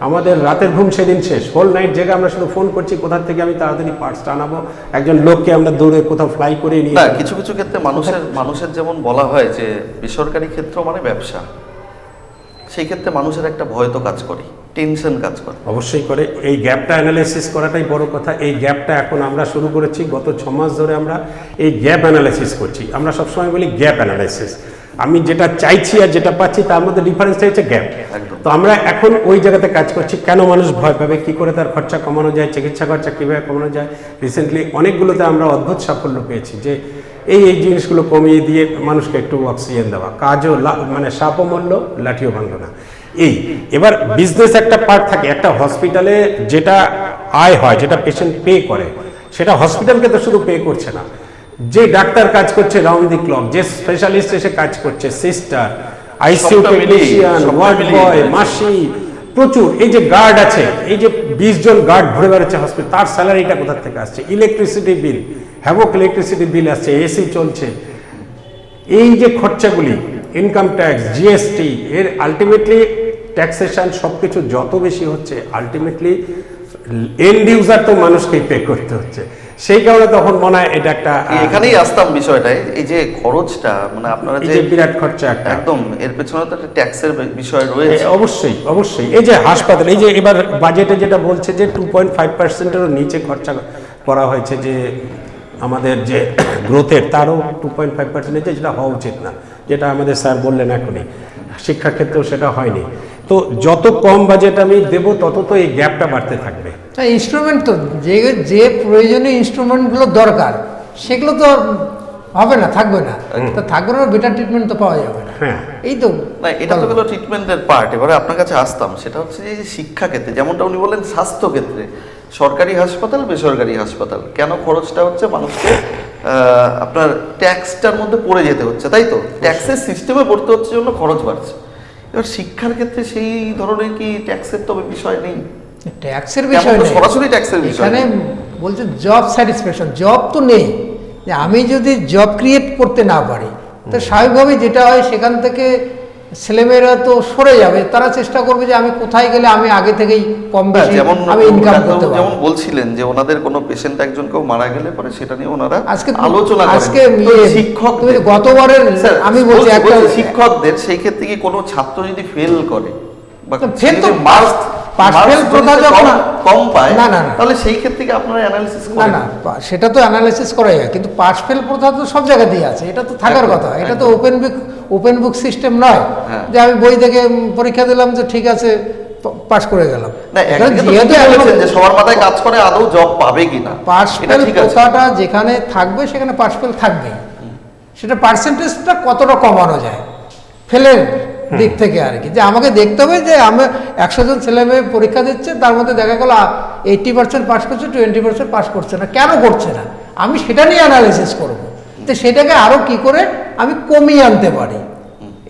আমাদের রাতের ঘুম সেদিন শেষ, হোল নাইট জেগে আমরা শুধু ফোন করছি কোথা থেকে আমি তাড়াতাড়ি পার্টসটা আনাবো, একজন লোককে আমরা দৌড়ে কোথাও ফ্লাই করে নিয়ে। কিছু কিছু ক্ষেত্রে মানুষের যেমন বলা হয় যে বেসরকারি ক্ষেত্র মানে ব্যবসা, সেই ক্ষেত্রে মানুষের একটা ভয় তো কাজ করে, টেনশন কাজ করে, অবশ্যই করে। এই গ্যাপটা অ্যানালাইসিস করাটাই বড় কথা। এই গ্যাপটা এখন আমরা শুরু করেছি, গত 6 মাস ধরে আমরা এই গ্যাপ অ্যানালাইসিস করছি। আমরা সবসময় বলি গ্যাপ অ্যানালাইসিস, আমি যেটা চাইছি আর যেটা পাচ্ছি তার মধ্যে ডিফারেন্সটা হচ্ছে গ্যাপ। তো আমরা এখন ওই জায়গাতে কাজ করছি, কেন মানুষ ভয় পাবে, কি করে তার খরচা কমানো যায়, চিকিৎসা খরচা কীভাবে কমানো যায়। রিসেন্টলি অনেকগুলোতে আমরা অদ্ভুত সাফল্য পেয়েছি, যে এই জিনিসগুলো কমিয়ে দিয়ে মানুষকে একটু অক্সিজেন দেওয়া, কাজও মানে সাপও মরল, লাঠিও ভাঙল না। এবার বিজনেস একটা পার্ট থাকে, একটা হসপিটালে যেটা আয় হয়, যেটা পেশেন্ট পে করে, সেটা হসপিটালকে তো শুধু পে করছে না, যে ডাক্তার কাজ করছে রাউন্ড দি ক্লক, যে স্পেশালিস্ট এসে কাজ করছে, sister, ICU technician, ward boy, মাসি, প্রচুর। এই যে গার্ড আছে, এই যে 20 জন গার্ড ঘুরে বেড়াচ্ছে হসপিটাল, তার স্যালারিটা কোথা থেকে আসছে? Electricity bill, havoc electricity bill আসছে, এসি চলছে। এই যে খরচাগুলি, ইনকাম ট্যাক্স, জিএসটি, এর আলটিমেটলি ট্যাক্সেশন সব কিছু যত বেশি হচ্ছে, আলটিমেটলি এন্ড ইউজার তো মানুষকেই পে করতে হচ্ছে। সেই কারণে তখন মনে হয় এটা একটা, এখানেই আসতাম বিষয়টায়, এই যে খরচটা, মানে আপনারা এই যে যে বিরাট খরচা একটা, একদম এর পেছনে তো একটা ট্যাক্সের বিষয় রয়েছে। অবশ্যই অবশ্যই। এই যে হাসপাতাল, এই যে এবার বাজেটে যেটা বলছে যে 2.5%-এরও নিচে খরচা করা হয়েছে, যে আমাদের যে গ্রোথের তারও 2.5% যেটা হওয়া উচিত না, যেটা আমাদের স্যার বললেন এখনই। শিক্ষাক্ষেত্রেও সেটা হয়নি। তো যত কম বাজেট আমি দেব তত তো এই গ্যাপটা বাড়তে থাকবে। ইনস্ট্রুমেন্ট তো যে যে প্রয়োজনীয় ইনস্ট্রুমেন্টগুলো দরকার সেগুলো তো হবে না, থাকবে না। তো থাকবে না, বেটার ট্রিটমেন্ট তো পাওয়া যাবে না। হ্যাঁ, এই তো না, এটা তো গেলো ট্রিটমেন্টের পার্ট। এবারে আপনার কাছে আসতাম, সেটা হচ্ছে যে শিক্ষাক্ষেত্রে, যেমনটা উনি বললেন স্বাস্থ্যক্ষেত্রে, সরকারি হাসপাতাল, বেসরকারি হাসপাতাল, কেন খরচটা হচ্ছে? মানুষকে আপনার ট্যাক্সটার মধ্যে পড়ে যেতে হচ্ছে, তাই তো? ট্যাক্সের সিস্টেমে পড়তে হচ্ছে জন্য খরচ বাড়ছে। এবার শিক্ষার ক্ষেত্রে সেই ধরনের কি ট্যাক্সের তবে বিষয় নেই? ট্যাক্সের বিষয় নেই, সরাসরি ট্যাক্সের বিষয় এখানে বলছে জব স্যাটিসফ্যাকশন। জব তো নেই, যে আমি যদি জব ক্রিয়েট করতে না পারি, তো স্বাভাবিকভাবেই যেটা হয়, সেখান থেকে ছেলেমেয়েরা তো সরে যাবে। তারা চেষ্টা করবে যে আমি কোথায় গেলে আমি আগে থেকেই কম বেশি আমি ইনকাম করতে পারবো। যেমন বলছিলেন যে ওনাদের কোনো পেশেন্ট একজন কেউ মারা গেলে পরে সেটা নিয়ে ওনারা আজকে আলোচনা করেন। আজকে শিক্ষক গতবারের আমি বলছি একটা শিক্ষকদের সেই ক্ষেত্রে কি কোনো ছাত্র যদি ফেল করে বা ফেল তো পাস ফেল প্রথা যখন কম পায়, না না তাহলে সেই ক্ষেত্রে কি আপনারা অ্যানালিসিস না করেন? না, সেটা তো অ্যানালাইসিস করা যায়, কিন্তু পাস ফেল প্রথা তো সব জায়গাতেই আছে, এটা তো থাকার কথা। এটা তো ওপেন বুক সিস্টেম নয় যে আমি বই থেকে পরীক্ষা দিলাম যে ঠিক আছে পাস করে গেলাম। না, যেহেতু বলেছেন যে সবার মাথায় কাজ করে আদৌ জব পাবে কিনা, পাস ফেল প্রথাটা যেখানে থাকবে সেখানে পাস ফেল থাকবেই। সেটা পার্সেন্টেজটা কতটা কমানো যায় ফেলের দিক থেকে আর কি, যে আমাকে দেখতে হবে যে আমি 100 জন ছেলে মেয়ে পরীক্ষা দিচ্ছে, তার মধ্যে দেখা গেল 80% পাস করছে, 20% পাস করছে না, কেন করছে না? আমি সেটা নিয়ে অ্যানালাইসিস করবো, তো সেটাকে আরো কি করে আমি কমিয়ে আনতে পারি।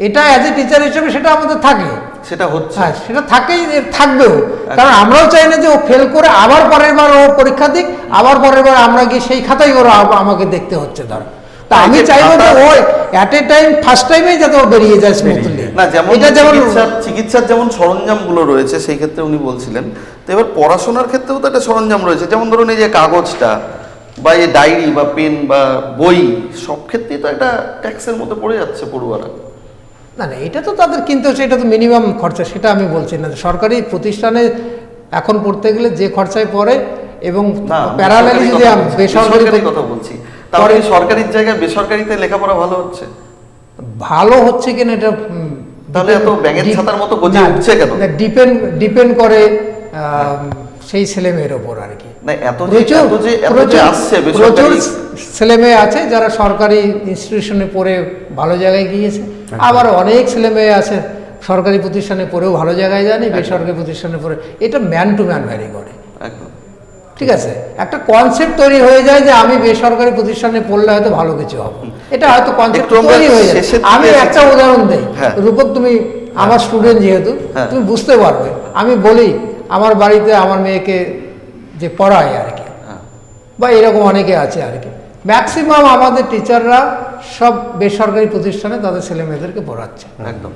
এটা অ্যাজ এ টিচার হিসেবে সেটা আমাদের থাকে, সেটা হচ্ছে, হ্যাঁ সেটা থাকেই, থাকবেও। কারণ আমরাও চাই না যে ও ফেল করে আবার পরের বার ও পরীক্ষা দিক, আবার পরের বার আমরা গিয়ে সেই খাতাই ওরা আমাকে দেখতে হচ্ছে। ধর তা আমি চাইবো যে ও অ্যাট এ টাইম ফার্স্ট টাইমেই যাতে ও বেরিয়ে যায় স্মুথলি। না, যেমন চিকিৎসার যেমন সরঞ্জামগুলো রয়েছে সেই ক্ষেত্রে উনি বলছিলেন, তো এবার পড়াশোনার ক্ষেত্রেও তো একটা সরঞ্জাম রয়েছে। যেমন ধরুন এই যে কাগজটা বা এই ডায়েরি বা পেন বা বই, সব ক্ষেত্রেই তো একটা ট্যাক্সের মধ্যে পড়ে যাচ্ছে পড়ুয়ারা। না না, এটা তো তাদের কিনতে হচ্ছে, এটা তো মিনিমাম খরচা, সেটা আমি বলছি না। সরকারি প্রতিষ্ঠানে এখন পড়তে গেলে যে খরচায় পড়ে, এবং প্যারালালি যদি বেসরকারি কথা বলছি, তাহলে সরকারির জায়গায় বেসরকারিতে লেখাপড়া ভালো হচ্ছে? ভালো হচ্ছে কিনা এটা তাহলে এত ব্যাঙের ছাতার মতো গজিয়ে উঠছে কেন? ডিপেন্ড করে সেই ছেলে মেয়ের ওপর আর কি। না, প্রচুর ছেলে মেয়ে আছে যারা সরকারি ইনস্টিটিউশনে পড়ে ভালো জায়গায় গিয়েছে, আবার অনেক ছেলে মেয়ে আছে সরকারি প্রতিষ্ঠানে পড়েও ভালো জায়গায় যায়নি, বেসরকারি প্রতিষ্ঠানে পড়ে। এটা ম্যান টু ম্যান ভ্যারি করে। ঠিক আছে, একটা কনসেপ্ট তৈরি হয়ে যায় যে আমি বেসরকারি প্রতিষ্ঠানে পড়লে হয়তো ভালো কিছু হবে, এটা হয়তো কনসেপ্ট তৈরি হয়ে যায়। আমি একটা উদাহরণ দেই, রূপক, তুমি আমার স্টুডেন্ট যেহেতু তুমি বুঝতে পারবে। আমি বলি আমার বাড়িতে আমার মেয়েকে যে পড়ায় আর কি, বা এরকম অনেকে আছে আর কি, ম্যাক্সিমাম আমাদের টিচাররা সব বেসরকারি প্রতিষ্ঠানে তাদের ছেলে মেয়েদেরকে পড়াচ্ছে। একদম।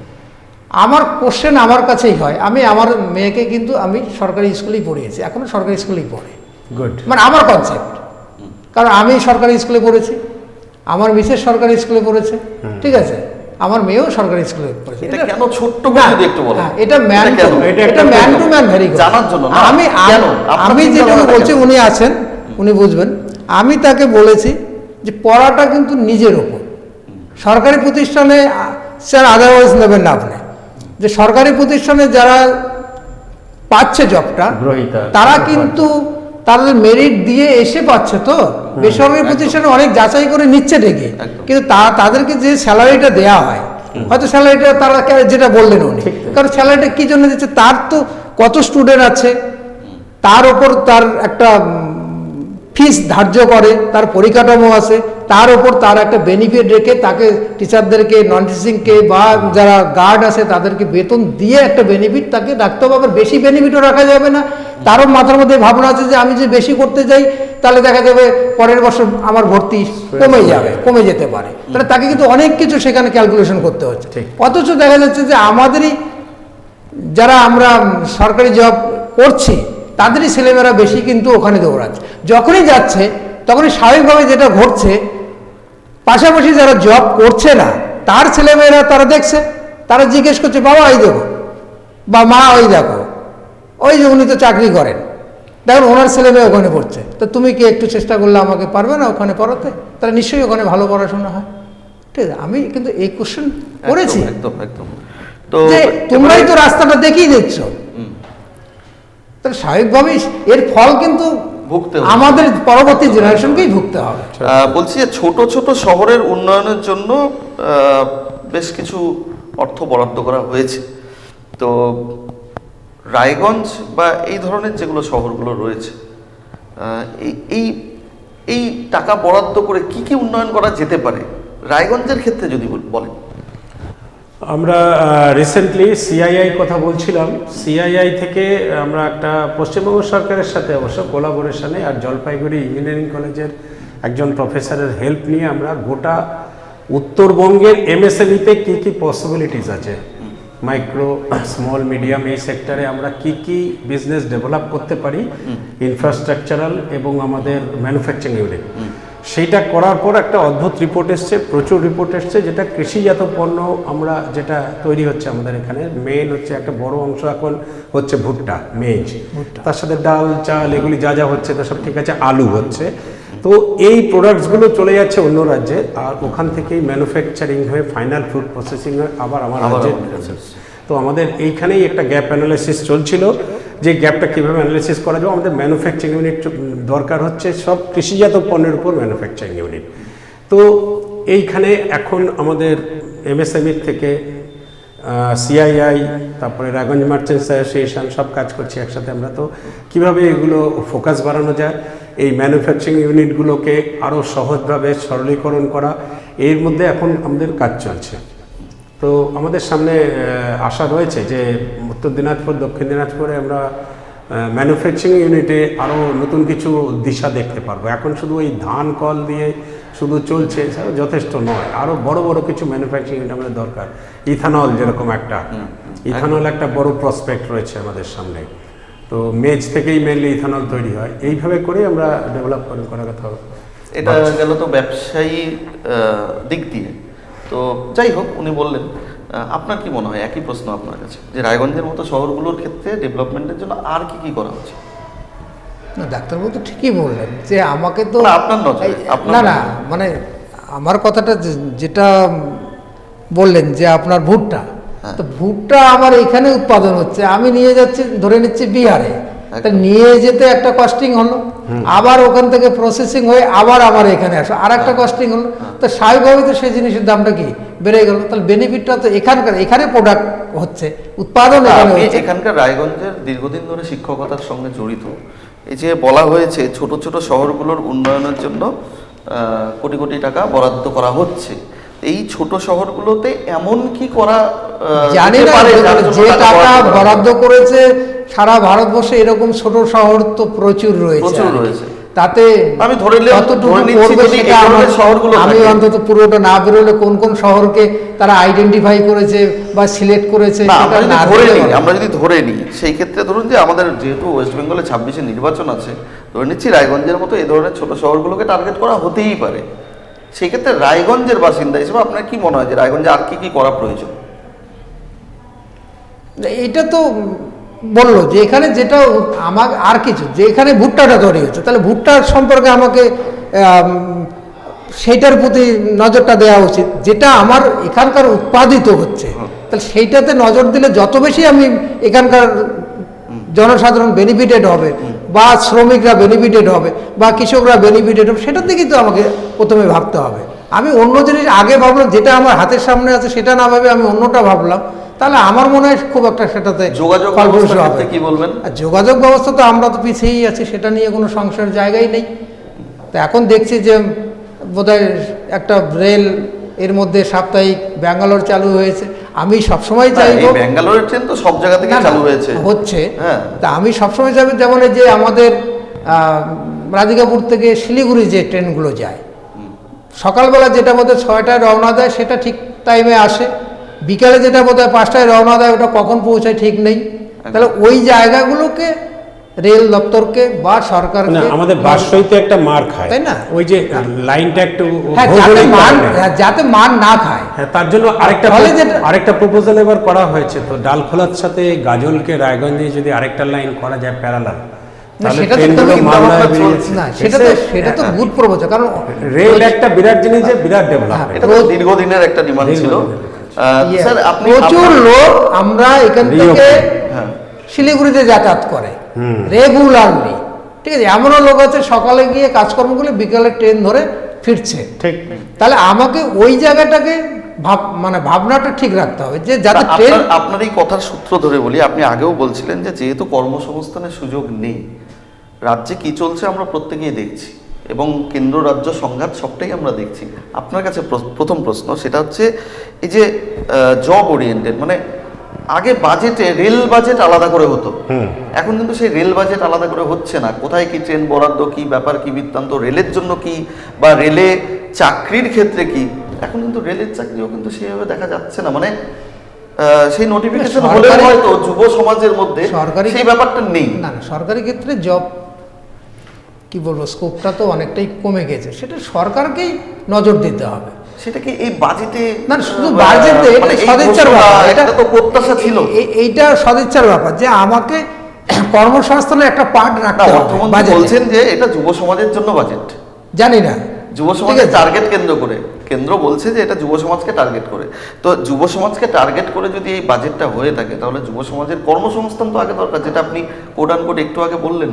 আমার কোশ্চেন আমার কাছেই হয়, আমি আমার মেয়েকে কিন্তু আমি সরকারি স্কুলেই পড়িয়েছি, এখনো সরকারি স্কুলেই পড়ে। গুড, মানে আমার কনসেপ্ট, কারণ আমি সরকারি স্কুলে পড়েছি, আমার মিসেস সরকারি স্কুলে পড়েছে, ঠিক আছে, আমার মেয়েও সরকারি স্কুলে পড়েছে। এটা কেন ছোট্ট করে যদি একটু বলেন? এটা ম্যান টু ম্যান ভ্যারি করে জানার জন্য। আমি যেটা বলছি, উনি আছেন, উনি বুঝবেন। আমি তাকে বলেছি যে পড়াটা কিন্তু নিজের ওপর। সরকারি প্রতিষ্ঠানে স্যার আদারওয়াইজ নেবেন না আপনি, যে সরকারি প্রতিষ্ঠানে যারা পাচ্ছে জবটা তারা কিন্তু তাদের মেরিট দিয়ে এসে পাচ্ছে, তো বেসরকারি প্রতিষ্ঠানে অনেক যাচাই করে নিচ্ছে ঠিকই, কিন্তু তাদেরকে যে স্যালারিটা দেওয়া হয়, হয়তো স্যালারিটা তারা যেটা বললেন উনি, কারণ স্যালারিটা কি জন্য দিচ্ছে, তার তো কত স্টুডেন্ট আছে, তার ওপর তার একটা ফিস ধার্য করে, তার পরিকাঠামো আছে, তার উপর তার একটা বেনিফিট রেখে তাকে টিচারদেরকে, নন টিচিংকে বা যারা গার্ড আছে তাদেরকে বেতন দিয়ে একটা বেনিফিট তাকে রাখতে হবে। আবার বেশি বেনিফিটও রাখা যাবে না, তারও মাথার মধ্যে ভাবনা আছে যে আমি যে বেশি করতে যাই তাহলে দেখা যাবে পরের বছর আমার ভর্তি কমে যেতে পারে, তাহলে তাকে কিন্তু অনেক কিছু সেখানে ক্যালকুলেশন করতে হচ্ছে। অথচ দেখা যাচ্ছে যে আমাদেরই যারা আমরা সরকারি জব করছি তাদেরই ছেলেমেয়েরা বেশি কিন্তু ওখানে দৌড়াচ্ছে। যখনই যাচ্ছে তখনই স্বাভাবিকভাবে যেটা ঘটছে, পাশাপাশি যারা জব করছে না তার ছেলেমেয়েরা তারা দেখছে, তারা জিজ্ঞেস করছে বাবা ওই দেখো বা মা ওই দেখো, ওই যে উনি তো চাকরি করেন, দেখুন ওনার ছেলেমেয়ে ওখানে পড়ছে, তো তুমি কি একটু চেষ্টা করলে আমাকে পারবে না ওখানে পড়াতে? তাহলে নিশ্চয়ই ওখানে ভালো পড়াশোনা হয়। ঠিক আছে, আমি কিন্তু এই কোশ্চেন করেছি তো যে তোমরাই তো রাস্তাটা দেখিয়ে দিচ্ছ, তাহলে স্বাভাবিকভাবেই এর ফল কিন্তু আমাদের পরবর্তী জেনারেশনকেই ভুগতে হবে। বলছি যে ছোট ছোট শহরের উন্নয়নের জন্য বেশ কিছু অর্থ বরাদ্দ করা হয়েছে, তো রায়গঞ্জ বা এই ধরনের যেগুলো শহরগুলো রয়েছে এই এই টাকা বরাদ্দ করে কি কি উন্নয়ন করা যেতে পারে রায়গঞ্জের ক্ষেত্রে যদি বলেন? আমরা রিসেন্টলি সিআইআই কথা বলছিলাম, সিআইআই থেকে আমরা একটা পশ্চিমবঙ্গ সরকারের সাথে অবশ্য কোলাবোরেশনে আর জলপাইগুড়ি ইঞ্জিনিয়ারিং কলেজের একজন প্রফেসরের হেল্প নিয়ে আমরা গোটা উত্তরবঙ্গের এমএসএমইতে কী কী পসিবিলিটিস আছে, মাইক্রো স্মল মিডিয়াম এই সেক্টরে আমরা কি কি বিজনেস ডেভেলপ করতে পারি, ইনফ্রাস্ট্রাকচারাল এবং আমাদের ম্যানুফ্যাকচারিং ইউনিট, সেইটা করার পর একটা অদ্ভুত রিপোর্ট এসছে, প্রচুর রিপোর্ট এসছে, যেটা কৃষিজাত পণ্য আমরা যেটা তৈরি হচ্ছে আমাদের এখানে মেন হচ্ছে একটা বড় অংশ এখন হচ্ছে ভুট্টা, মেজ, তার সাথে ডাল, চাল, এগুলি যা যা হচ্ছে তা সব ঠিক আছে, আলু হচ্ছে। তো এই প্রোডাক্টসগুলো চলে যাচ্ছে অন্য রাজ্যে, আর ওখান থেকেই ম্যানুফ্যাকচারিং হয়ে ফাইনাল ফুড প্রসেসিং হয়ে আবার আমার রাজ্যে। তো আমাদের এইখানেই একটা গ্যাপ অ্যানালাইসিস চলছিল, যে গ্যাপটা কীভাবে অ্যানালাইসিস করা যাবে। আমাদের ম্যানুফ্যাকচারিং ইউনিট দরকার হচ্ছে, সব কৃষিজাত পণ্যের উপর ম্যানুফ্যাকচারিং ইউনিট। তো এইখানে এখন আমাদের এমএসএমই থেকে সিআইআই, তারপরে রায়গঞ্জ মার্চেন্টস অ্যাসোসিয়েশন সব কাজ করছি একসাথে আমরা। তো কীভাবে এগুলো ফোকাস বাড়ানো যায়, এই ম্যানুফ্যাকচারিং ইউনিটগুলোকে আরও সহজভাবে সরলীকরণ করা, এর মধ্যে এখন আমাদের কাজ চলছে। তো আমাদের সামনে আশা রয়েছে যে উত্তর দিনাজপুর, দক্ষিণ দিনাজপুরে আমরা ম্যানুফ্যাকচারিং ইউনিটে আরও নতুন কিছু দিশা দেখতে পারবো। এখন শুধু ওই ধান কল দিয়ে শুধু চলছে যথেষ্ট নয়, আরও বড় বড় কিছু ম্যানুফ্যাকচারিং ইউনিট আমাদের দরকার। ইথানল যেরকম ইথানল একটা বড় প্রসপেক্ট রয়েছে আমাদের সামনে, তো মেজ থেকেই মেনলি ইথানল তৈরি হয়, এইভাবে করেই আমরা ডেভেলপমেন্ট করার কথা হবে। এটা গেল তো ব্যবসায়ী দিক দিয়ে। তো যাই হোক, উনি বললেন, আপনার কি মনে হয়, একই প্রশ্ন আপনার কাছে, যে রায়গঞ্জের মতো শহরগুলোর ক্ষেত্রে ডেভেলপমেন্টের জন্য আর কি কি করা উচিত? না, ডাক্তারবাবু তো ঠিকই বললেন যে আমাকে তো আপনার নজরে, না মানে আমার কথাটা যেটা বললেন যে আপনার ভুট্টা, তো ভুট্টা আমার এখানে উৎপাদন হচ্ছে, আমি নিয়ে যাচ্ছি ধরে নিচ্ছি বিহারে, তা নিয়ে যেতে একটা কস্টিং হলো, আবার ওখান থেকে প্রসেসিং হয়ে আবার আমার এখানে আসো আর একটা কস্টিং হলো, তো স্বাভাবিকভাবে তো সেই জিনিসের দামটা কি বেড়ে গেল। তাহলে বেনিফিটটা তো এখানে প্রোডাক্ট হচ্ছে, উৎপাদন এখানে হচ্ছে। এখানকার রায়গঞ্জের দীর্ঘদিন ধরে শিক্ষকতার সঙ্গে জড়িত, এই যে বলা হয়েছে ছোট ছোট শহরগুলোর উন্নয়নের জন্য কোটি কোটি টাকা বরাদ্দ করা হচ্ছে, এই ছোট শহরগুলোতে এমন কি করা জানি না, যে টাকা বরাদ্দ করেছে সারা ভারতবর্ষে এরকম ছোট শহর তো প্রচুর রয়েছে, তাতে আমি ধরে আমি অন্তত পুরোটা না বেরোলে কোন কোন শহরকে তারা আইডেন্টিফাই করেছে বা সিলেক্ট করেছে আমরা যদি ধরে নিই, সেই ক্ষেত্রে ধরুন যে আমাদের যেহেতু ওয়েস্ট বেঙ্গলে 26-এ নির্বাচন আছে, ধরে নিচ্ছি রায়গঞ্জের মতো এই ধরনের ছোট শহরগুলোকে টার্গেট করা হতেই পারে। সেই ক্ষেত্রে রায়গঞ্জের বাসিন্দা হিসেবে আপনার কি মনে হয় যে রায়গঞ্জে আর কি কি করা প্রয়োজন? এটা তো বললো যে এখানে যেটা আমাকে আর কিছু, যে এখানে ভুট্টাটা তৈরি হচ্ছে, তাহলে ভুট্টার সম্পর্কে আমাকে সেইটার প্রতি নজরটা দেওয়া উচিত, যেটা আমার এখানকার উৎপাদিত হচ্ছে, তাহলে সেইটাতে নজর দিলে যত বেশি আমি এখানকার জনসাধারণ বেনিফিটেড হবে বা শ্রমিকরা বেনিফিটেড হবে বা কৃষকরা বেনিফিটেড হবে, সেটার দিকেই তো আমাকে প্রথমে ভাবতে হবে। আমি অন্য জিনিস আগে ভাবলাম, যেটা আমার হাতের সামনে আছে সেটা না ভেবে আমি অন্যটা ভাবলাম, তাহলে আমার মনে হয় খুব একটা সেটাতে যোগাযোগ ব্যবস্থা কি বলবেন? যোগাযোগ ব্যবস্থা তো আমরা তো পিছিয়েই আছি, সেটা নিয়ে কোনো সংশয়ের জায়গাই নেই। তো এখন দেখছি যে বোধহয় একটা রেল এর মধ্যে সাপ্তাহিক ব্যাঙ্গালোর চালু হয়েছে। আমি সবসময় চাইবো, ব্যাঙ্গালোরের ট্রেন তো সব জায়গা থেকে চালু হয়েছে, হচ্ছে। হ্যাঁ। তা আমি সবসময় চাইবো যেমন এই যে আমাদের রাধিকাপুর থেকে শিলিগুড়ি যে ট্রেনগুলো যায়, সকালবেলা যেটা বোধহয় 6টায় রওনা দেয় সেটা ঠিক টাইমে আসে, বিকালে যেটা বোধহয় 5টায় রওনা দেয় ওটা কখন পৌঁছায় ঠিক নেই। তাহলে ওই জায়গাগুলোকে রেল দপ্তরকে বা সরকারকে, আমাদের বাসইতে একটা মার খায়, তাই না? ওই যে লাইনটা একটু হ্যাঁ, যাতে মান না খায়। হ্যাঁ, তার জন্য আরেকটা প্রপোজাল এবার করা হয়েছে। তো ডালখোলার সাথে গাজলকে রায়গঞ্জে যদি আরেকটা লাইন করা যায় প্যারালাল, সেটা তো গুড প্রপোজাল, কারণ রেল একটা বিরাট জিনিস, বিরাট ডেভেলপমেন্ট, এটা তো দীর্ঘদিনের একটা ডিমান্ড ছিল। স্যার, আপনি প্রচুর লোক আমরা এখান থেকে শিলিগুড়িতে যাতায়াত করে রেগুলারলি, ঠিক আছে? এমনও লোক আছে সকালে গিয়ে কাজকর্ম করলে বিকালে ট্রেন ধরে ফিরছে। ঠিক। তাহলে আমাকে ওই জায়গাটাকে ভাবনাটা ঠিক রাখতে হবে যে যাতে ট্রেন। আপনার এই কথার সূত্র ধরে বলি, আপনি আগেও বলছিলেন যে যেহেতু কর্মসংস্থানের সুযোগ নেই, রাজ্যে কি চলছে আমরা প্রত্যেকেই দেখছি এবং কেন্দ্র রাজ্য সংঘাত সবটাই আমরা দেখছি। আপনার কাছে প্রথম প্রশ্ন সেটা হচ্ছে এই যে জব ওরিয়েন্টেড, মানে আগে বাজেটে রেল বাজেট আলাদা করে হতো, এখন কিন্তু সেই রেল বাজেট আলাদা করে হচ্ছে না। কোথায় কি ট্রেন বরাদ্দ, কি ব্যাপার, কি বৃত্তান্ত, রেলের জন্য কি বা রেলে চাকরির ক্ষেত্রে কি, এখন কিন্তু রেলের চাকরিও কিন্তু সেইভাবে দেখা যাচ্ছে না। মানে সেই নোটিফিকেশন হলে হয়তো যুব সমাজের মধ্যে সরকারি সেই ব্যাপারটা নেই। না, সরকারি ক্ষেত্রে জব কি বলবো, স্কোপটা তো অনেকটাই কমে গেছে, সেটা সরকারকেই নজর দিতে হবে। সেটা কি এই বাজেটে? না, শুধু বাজেটে এটা সদিচ্ছার ব্যাপার, এটা তো প্রত্যাশা ছিল, এইটা সদিচ্ছার ব্যাপার যে আমাকে কর্মসংস্থানের একটা পার্ট রাখতে হবে। অর্থমন্ত্রী বলছেন যে এটা যুব সমাজের জন্য বাজেট, জানি না, যুব সমাজের টার্গেট কেন্দ্র করে, কেন্দ্র বলছে যে এটা যুব সমাজকে টার্গেট করে। তো যুব সমাজকে টার্গেট করে যদি এই বাজেটটা হয়ে থাকে, তাহলে যুব সমাজের কর্মসংস্থান তো আগে দরকার, যেটা আপনি কোট আনকোট একটু আগে বললেন,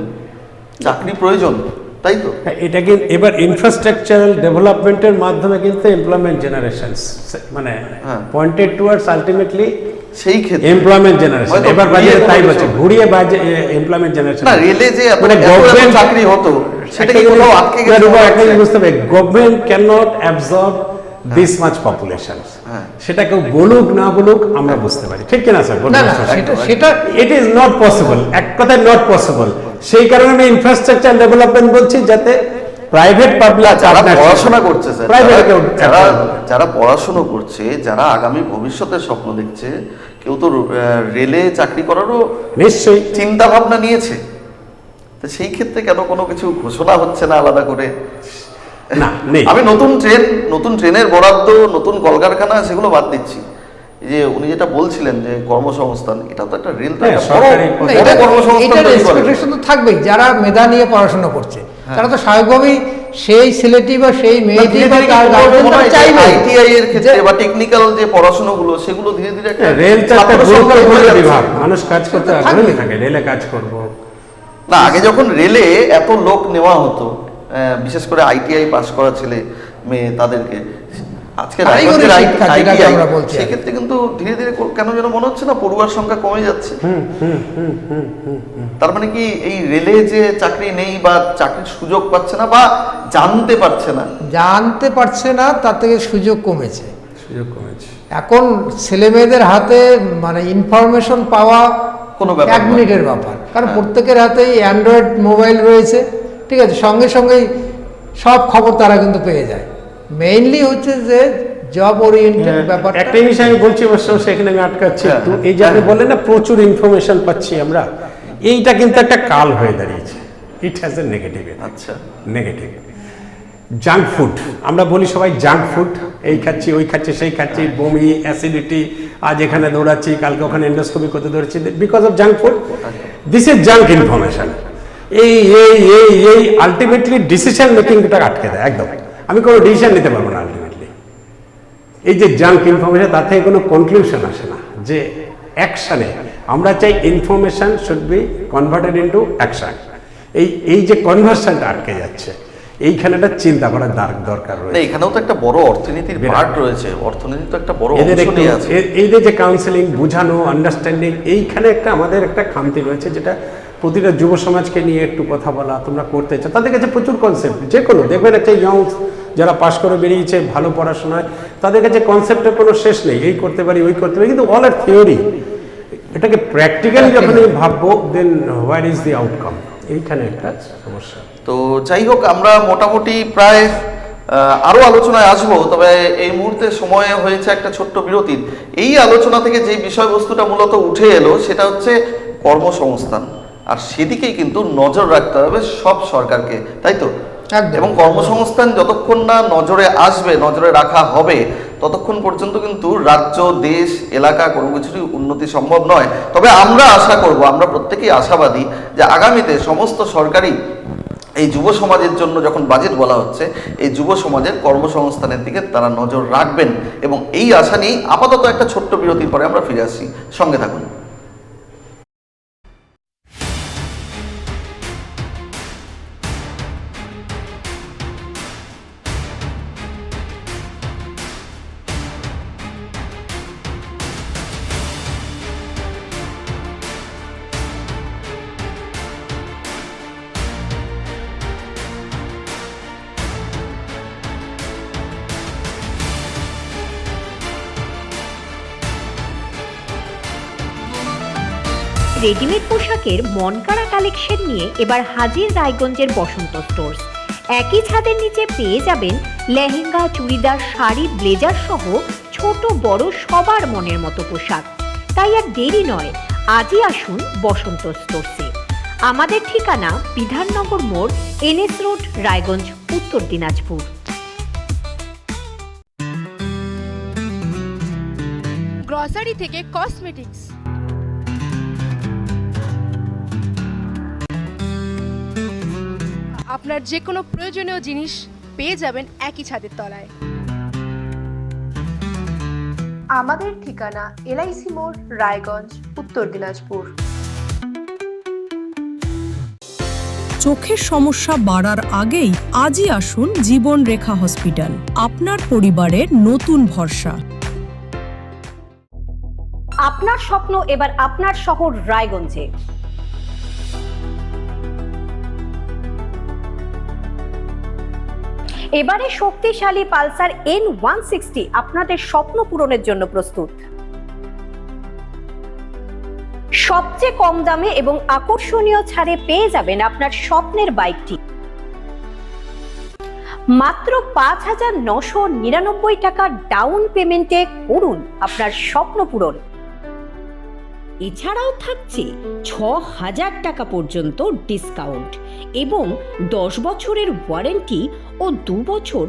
চাকরি প্রয়োজন, তাই তো? এটা কিন্তু এবার ইনফ্রাস্ট্রাকচারাল ডেভেলপমেন্টের মাধ্যমে কিন্তু এমপ্লয়মেন্ট জেনারেশন, মানে পয়েন্টেড টুয়ার্ডস আলটিমেটলি সেই ক্ষেত্রে এমপ্লয়মেন্ট জেনারেশন। এবার বাজেটে তাই বলছে, ঘুরিয়ে এমপ্লয়মেন্ট জেনারেশন। না, রেলে যে মানে গভর্নমেন্ট চাকরি হতো সেটা কি কোথাও আটকে গেছে? বুঝতে হবে, government can not absorb this much population. সেটা কেউ বলুক না বলুক আমরা বুঝতে পারি, ঠিক কিনা স্যার? সেটা ইট ইজ নট পসিবল, এক কথায় নট পসিবল। সেই কারণে আমি ইনফ্রাস্ট্রাকচার ডেভেলপমেন্ট বলছি, যাতে প্রাইভেট পাবলিক যারা পড়াশোনা করছে, যারা পড়াশোনা করছে, যারা আগামী ভবিষ্যতের স্বপ্ন দেখছে, কেউ তো রেলে চাকরি করারও নিশ্চয়ই চিন্তা ভাবনা নিয়েছে। তো সেই ক্ষেত্রে কেন কোনো কিছু ঘোষণা হচ্ছে না আলাদা করে? না, নেই। আমি নতুন ট্রেনের বরাদ্দ, নতুন কলকারখানা সেগুলো বাদ দিচ্ছি। যে উনি যেটা বলছিলেন যে কর্মসংস্থান, এটা তো একটা রেল কর্মসংস্থান তো থাকবেই। যারা মেধা নিয়ে পড়াশোনা করছে তারা তো স্বাভাবিকভাবেই সেই ছেলেটি বা সেই মেয়েটি বা তার গার্জেনরা চাইবে আইটিআই এর ক্ষেত্রে বা টেকনিক্যাল যে পড়াশোনাগুলো সেগুলো ধীরে ধীরে একটা রেল চাকরি গুরুত্বপূর্ণ বিভাগ, মানুষ কাজ করতে আগ্রহী থাকে, রেলে কাজ করব না। আগে যখন রেলে এত লোক নেওয়া হতো, বিশেষ করে আইটিআই পাস করা ছেলে মেয়ে, তাদেরকে আজকে সেক্ষেত্রে কিন্তু ধীরে ধীরে কেন যেন মনে হচ্ছে না পড়ুয়ার সংখ্যা কমে যাচ্ছে। তার মানে কি এই রেলে যে চাকরি নেই বা চাকরির সুযোগ পাচ্ছে না বা জানতে পারছে না, তার থেকে সুযোগ কমেছে। এখন ছেলে মেয়েদের হাতে মানে ইনফরমেশন পাওয়া কোনো 1 মিনিটের ব্যাপার, কারণ প্রত্যেকের হাতেই অ্যান্ড্রয়েড মোবাইল রয়েছে, ঠিক আছে? সঙ্গে সঙ্গেই সব খবর তারা কিন্তু পেয়ে যায়। মেইনলি হচ্ছে যে জব ওরিয়েন্টেড ব্যাপার। একটা জিনিস আমি বলছি, অবশ্য সেখানে আমি আটকাচ্ছি একটু, এই যে আপনি বললেন না প্রচুর ইনফরমেশন পাচ্ছি আমরা, এইটা কিন্তু একটা কাল হয়ে দাঁড়িয়েছে। It has a negative. আচ্ছা, নেগেটিভ জাঙ্ক ফুড, আমরা বলি সবাই জাঙ্ক ফুড, এই খাচ্ছি ওই খাচ্ছি সেই খাচ্ছি, বমি, অ্যাসিডিটি, আজ এখানে দৌড়াচ্ছি কালকে ওখানে এন্ডোস্কোপি করতে দৌড়াচ্ছি, because of junk food. This is junk information. এই এই এই এই আলটিমেটলি ডিসিশন মেকিংটা আটকে দেয় একদম। আমি কোনো ডিসিশন নিতে পারবো না আলটিমেটলি। এই যে জাঙ্ক ইনফরমেশন, তার থেকে কোনো কনক্লুশন আসে না যে অ্যাকশনে। আমরা চাই information should be converted into action. এই যে কনভার্সনটা আটকে যাচ্ছে, এইখানে একটা চিন্তা করার দরকার রয়েছে। এখানেও তো একটা বড় অর্থনীতির পার্ট রয়েছে, অর্থনীতি তো একটা বড় অংশ নিয়ে আছে। এদের যে কাউন্সেলিং, বোঝানো, আন্ডারস্ট্যান্ডিং, এইখানে একটা আমাদের একটা খামতি রয়েছে, যেটা প্রতিটা যুব সমাজকে নিয়ে একটু কথা বলা, তোমরা করতে চাও, তাদের কাছে প্রচুর কনসেপ্ট, যে কোনো দেখবেন একটা ইয়ং যারা পাশ করে বেরিয়েছে ভালো পড়াশোনায়, তাদের কাছে কনসেপ্টের কোনো শেষ নেই, এই করতে পারি ওই করতে পারি, কিন্তু অল আর থিওরি। এটাকে প্র্যাকটিক্যালি যখন আমি ভাববো দেন হোয়ার ইজ দি আউটকাম, এইখানে একটা সমস্যা। তো যাই হোক, আমরা মোটামুটি প্রায় আরও আলোচনায় আসবো, তবে এই মুহূর্তে সময় হয়েছে একটা ছোট্ট বিরতির। এই আলোচনা থেকে যে বিষয়বস্তুটা মূলত উঠে এলো সেটা হচ্ছে কর্মসংস্থান, আর সেদিকেই কিন্তু নজর রাখতে হবে সব সরকারকে, তাই তো? এবং কর্মসংস্থান যতক্ষণ না নজরে আসবে, নজরে রাখা হবে, ততক্ষণ পর্যন্ত কিন্তু রাজ্য, দেশ, এলাকা কোনো কিছুরই উন্নতি সম্ভব নয়। তবে আমরা আশা করব, আমরা প্রত্যেকেই আশাবাদী যে আগামীতে সমস্ত সরকারি এই যুব সমাজের জন্য যখন বাজেট বলা হচ্ছে, এই যুব সমাজের কর্মসংস্থানের দিকে তারা নজর রাখবেন, এবং এই আশা নিয়েই আপাতত একটা ছোট্ট বিরতির পরে আমরা ফিরে আসছি, সঙ্গে থাকুন। রেডিমেড পোশাকের মনকাড়া কালেকশন নিয়ে এবার হাজির রায়গঞ্জের বসন্ত স্টোর্স। একই ছাদের নিচে পেয়ে যাবেন লেহেঙ্গা, চুড়িদার, শাড়ি, ব্লেজার সহ ছোট বড় সবার মনের মতো পোশাক। তাই আর দেরি নয়, আজই আসুন বসন্ত স্টোর্সে। আমাদের ঠিকানা বিধাননগর মোড়, NS রোড, রায়গঞ্জ, উত্তর দিনাজপুর। গ্রসারি থেকে কসমেটিক্স, আপনার যে কোনো প্রয়োজনীয় জিনিস পেয়ে যাবেন একই ছাদের তলায়। আমাদের ঠিকানা LIC মোড়, রায়গঞ্জ, উত্তর দিনাজপুর। চোখের সমস্যা বাড়ার আগেই আজই আসুন জীবন রেখা হসপিটাল, আপনার পরিবারের নতুন ভরসা। আপনার স্বপ্ন এবার আপনার শহর রায়গঞ্জে। এবারে শক্তিশালী পালসার N160 আপনাদের স্বপ্ন পূরণের জন্য প্রস্তুত। সবচেয়ে কম দামে এবং আকর্ষণীয় ছাড়ে পেয়ে যাবেন আপনার স্বপ্নের বাইকটি। মাত্র 5,999 টাকা ডাউন পেমেন্টে করুন আপনার স্বপ্ন পূরণ। এছাড়াও থাকছে 6,000 টাকা পর্যন্ত ডিসকাউন্ট এবং 10 বছরের ওয়ারেন্টি ও 2 বছর